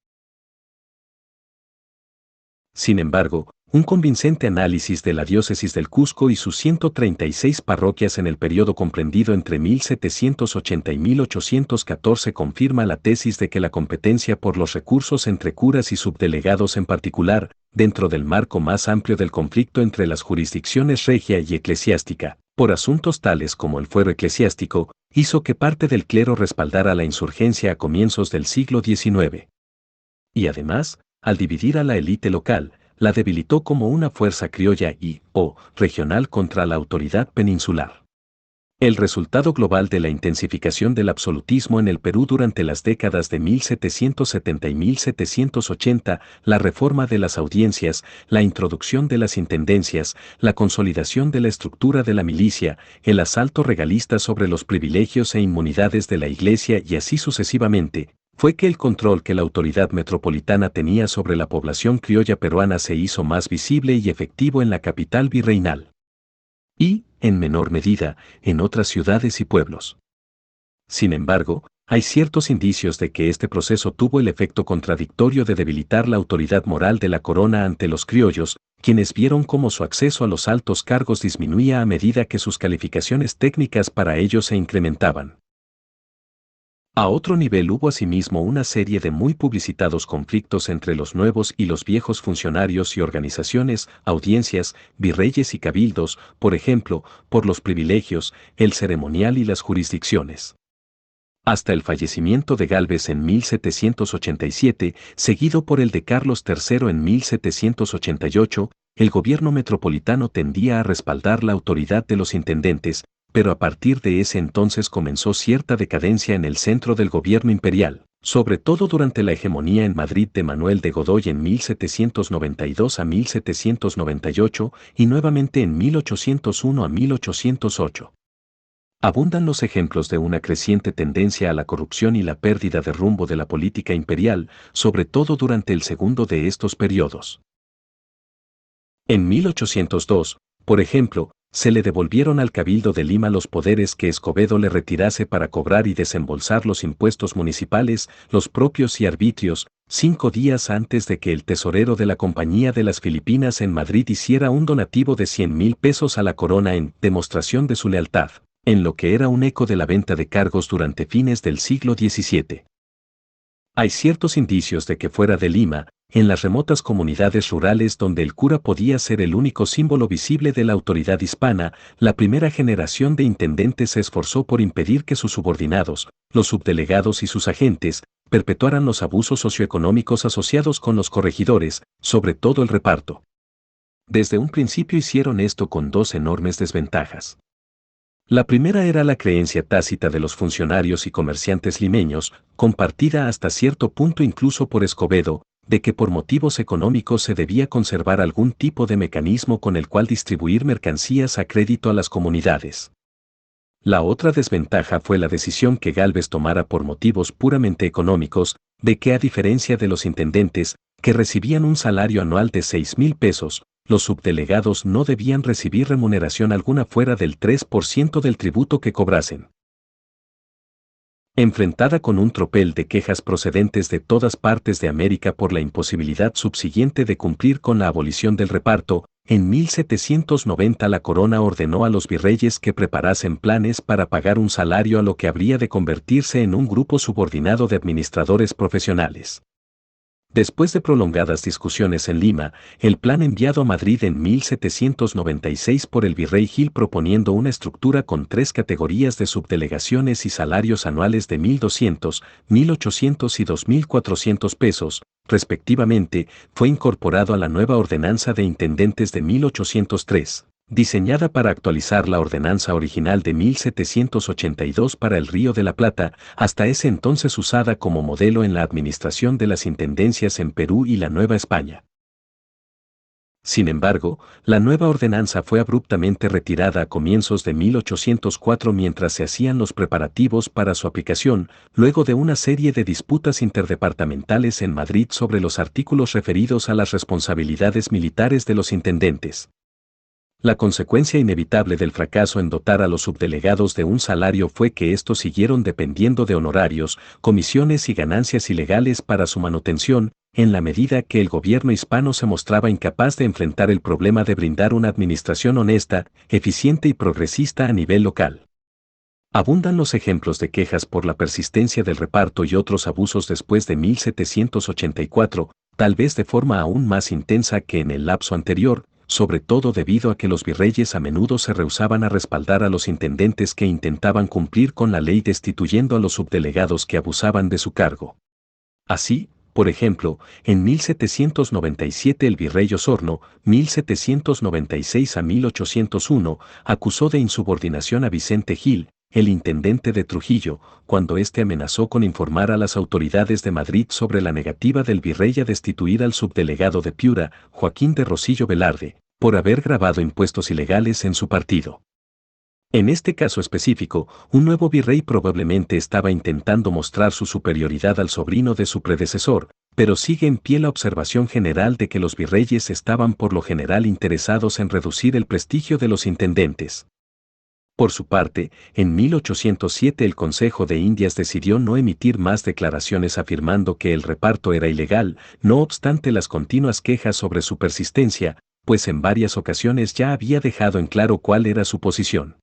Sin embargo, un convincente análisis de la diócesis del Cusco y sus 136 parroquias en el periodo comprendido entre 1780 y 1814 confirma la tesis de que la competencia por los recursos entre curas y subdelegados en particular, dentro del marco más amplio del conflicto entre las jurisdicciones regia y eclesiástica, por asuntos tales como el fuero eclesiástico, hizo que parte del clero respaldara la insurgencia a comienzos del siglo XIX. Y además, al dividir a la élite local, la debilitó como una fuerza criolla o regional contra la autoridad peninsular. El resultado global de la intensificación del absolutismo en el Perú durante las décadas de 1770 y 1780, la reforma de las audiencias, la introducción de las intendencias, la consolidación de la estructura de la milicia, el asalto regalista sobre los privilegios e inmunidades de la Iglesia y así sucesivamente, fue que el control que la autoridad metropolitana tenía sobre la población criolla peruana se hizo más visible y efectivo en la capital virreinal. y, en menor medida, en otras ciudades y pueblos. Sin embargo, hay ciertos indicios de que este proceso tuvo el efecto contradictorio de debilitar la autoridad moral de la corona ante los criollos, quienes vieron cómo su acceso a los altos cargos disminuía a medida que sus calificaciones técnicas para ellos se incrementaban. A otro nivel hubo asimismo una serie de muy publicitados conflictos entre los nuevos y los viejos funcionarios y organizaciones, audiencias, virreyes y cabildos, por ejemplo, por los privilegios, el ceremonial y las jurisdicciones. Hasta el fallecimiento de Gálvez en 1787, seguido por el de Carlos III en 1788, el gobierno metropolitano tendía a respaldar la autoridad de los intendentes, pero a partir de ese entonces comenzó cierta decadencia en el centro del gobierno imperial, sobre todo durante la hegemonía en Madrid de Manuel de Godoy en 1792 a 1798 y nuevamente en 1801 a 1808. Abundan los ejemplos de una creciente tendencia a la corrupción y la pérdida de rumbo de la política imperial, sobre todo durante el segundo de estos periodos. En 1802, por ejemplo, se le devolvieron al Cabildo de Lima los poderes que Escobedo le retirase para cobrar y desembolsar los impuestos municipales, los propios y arbitrios, 5 días antes de que el tesorero de la Compañía de las Filipinas en Madrid hiciera un donativo de 100,000 pesos a la corona en demostración de su lealtad, en lo que era un eco de la venta de cargos durante fines del siglo XVII. Hay ciertos indicios de que fuera de Lima, en las remotas comunidades rurales donde el cura podía ser el único símbolo visible de la autoridad hispana, la primera generación de intendentes se esforzó por impedir que sus subordinados, los subdelegados y sus agentes, perpetuaran los abusos socioeconómicos asociados con los corregidores, sobre todo el reparto. Desde un principio hicieron esto con dos enormes desventajas. La primera era la creencia tácita de los funcionarios y comerciantes limeños, compartida hasta cierto punto incluso por Escobedo, de que por motivos económicos se debía conservar algún tipo de mecanismo con el cual distribuir mercancías a crédito a las comunidades. La otra desventaja fue la decisión que Gálvez tomara por motivos puramente económicos, de que a diferencia de los intendentes, que recibían un salario anual de 6,000 pesos, los subdelegados no debían recibir remuneración alguna fuera del 3% del tributo que cobrasen. Enfrentada con un tropel de quejas procedentes de todas partes de América por la imposibilidad subsiguiente de cumplir con la abolición del reparto, en 1790 la corona ordenó a los virreyes que preparasen planes para pagar un salario a lo que habría de convertirse en un grupo subordinado de administradores profesionales. Después de prolongadas discusiones en Lima, el plan enviado a Madrid en 1796 por el virrey Gil proponiendo una estructura con 3 categorías de subdelegaciones y salarios anuales de 1,200, 1,800 y 2,400 pesos, respectivamente, fue incorporado a la nueva ordenanza de intendentes de 1803. Diseñada para actualizar la ordenanza original de 1782 para el Río de la Plata, hasta ese entonces usada como modelo en la administración de las intendencias en Perú y la Nueva España. Sin embargo, la nueva ordenanza fue abruptamente retirada a comienzos de 1804 mientras se hacían los preparativos para su aplicación, luego de una serie de disputas interdepartamentales en Madrid sobre los artículos referidos a las responsabilidades militares de los intendentes. La consecuencia inevitable del fracaso en dotar a los subdelegados de un salario fue que estos siguieron dependiendo de honorarios, comisiones y ganancias ilegales para su manutención, en la medida que el gobierno hispano se mostraba incapaz de enfrentar el problema de brindar una administración honesta, eficiente y progresista a nivel local. Abundan los ejemplos de quejas por la persistencia del reparto y otros abusos después de 1784, tal vez de forma aún más intensa que en el lapso anterior, sobre todo debido a que los virreyes a menudo se rehusaban a respaldar a los intendentes que intentaban cumplir con la ley destituyendo a los subdelegados que abusaban de su cargo. Así, por ejemplo, en 1797 el virrey Osorno, 1796 a 1801, acusó de insubordinación a Vicente Gil, el intendente de Trujillo, cuando éste amenazó con informar a las autoridades de Madrid sobre la negativa del virrey a destituir al subdelegado de Piura, Joaquín de Rosillo Velarde, por haber grabado impuestos ilegales en su partido. En este caso específico, un nuevo virrey probablemente estaba intentando mostrar su superioridad al sobrino de su predecesor, pero sigue en pie la observación general de que los virreyes estaban por lo general interesados en reducir el prestigio de los intendentes. Por su parte, en 1807 el Consejo de Indias decidió no emitir más declaraciones afirmando que el reparto era ilegal, no obstante las continuas quejas sobre su persistencia, pues en varias ocasiones ya había dejado en claro cuál era su posición.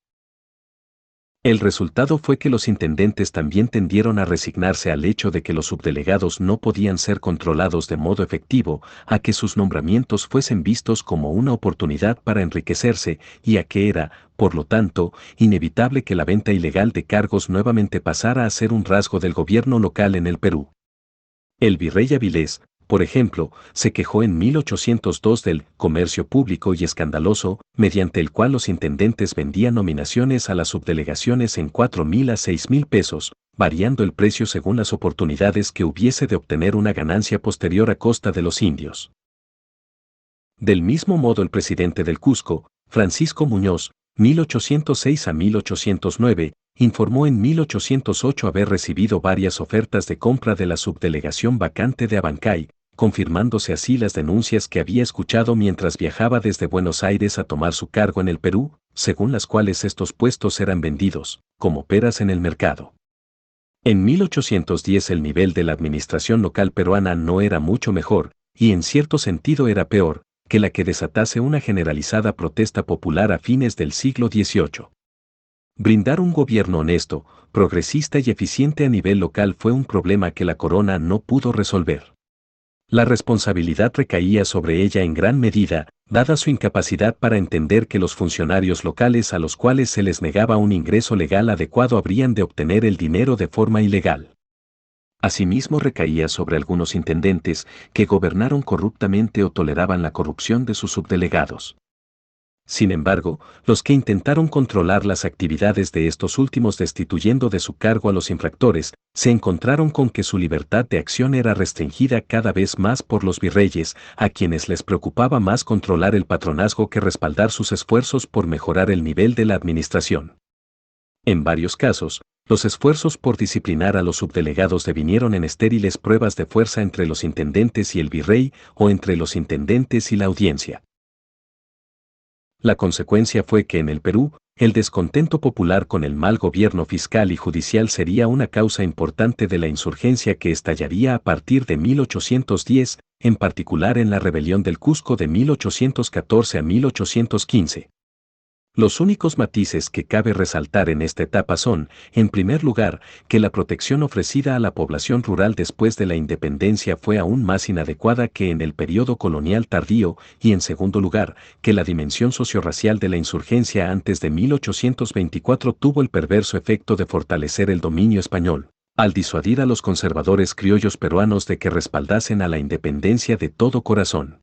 El resultado fue que los intendentes también tendieron a resignarse al hecho de que los subdelegados no podían ser controlados de modo efectivo, a que sus nombramientos fuesen vistos como una oportunidad para enriquecerse, y a que era, por lo tanto, inevitable que la venta ilegal de cargos nuevamente pasara a ser un rasgo del gobierno local en el Perú. El virrey Avilés, por ejemplo, se quejó en 1802 del comercio público y escandaloso, mediante el cual los intendentes vendían nominaciones a las subdelegaciones en 4.000 a 6.000 pesos, variando el precio según las oportunidades que hubiese de obtener una ganancia posterior a costa de los indios. Del mismo modo el presidente del Cusco, Francisco Muñoz, 1806 a 1809, informó en 1808 haber recibido varias ofertas de compra de la subdelegación vacante de Abancay, confirmándose así las denuncias que había escuchado mientras viajaba desde Buenos Aires a tomar su cargo en el Perú, según las cuales estos puestos eran vendidos, como peras en el mercado. En 1810 el nivel de la administración local peruana no era mucho mejor, y en cierto sentido era peor, que la que desatase una generalizada protesta popular a fines del siglo XVIII. Brindar un gobierno honesto, progresista y eficiente a nivel local fue un problema que la corona no pudo resolver. La responsabilidad recaía sobre ella en gran medida, dada su incapacidad para entender que los funcionarios locales a los cuales se les negaba un ingreso legal adecuado habrían de obtener el dinero de forma ilegal. Asimismo recaía sobre algunos intendentes que gobernaron corruptamente o toleraban la corrupción de sus subdelegados. Sin embargo, los que intentaron controlar las actividades de estos últimos destituyendo de su cargo a los infractores, se encontraron con que su libertad de acción era restringida cada vez más por los virreyes, a quienes les preocupaba más controlar el patronazgo que respaldar sus esfuerzos por mejorar el nivel de la administración. En varios casos, los esfuerzos por disciplinar a los subdelegados devinieron en estériles pruebas de fuerza entre los intendentes y el virrey o entre los intendentes y la audiencia. La consecuencia fue que en el Perú, el descontento popular con el mal gobierno fiscal y judicial sería una causa importante de la insurgencia que estallaría a partir de 1810, en particular en la rebelión del Cusco de 1814 a 1815. Los únicos matices que cabe resaltar en esta etapa son, en primer lugar, que la protección ofrecida a la población rural después de la independencia fue aún más inadecuada que en el periodo colonial tardío, y en segundo lugar, que la dimensión sociorracial de la insurgencia antes de 1824 tuvo el perverso efecto de fortalecer el dominio español, al disuadir a los conservadores criollos peruanos de que respaldasen a la independencia de todo corazón.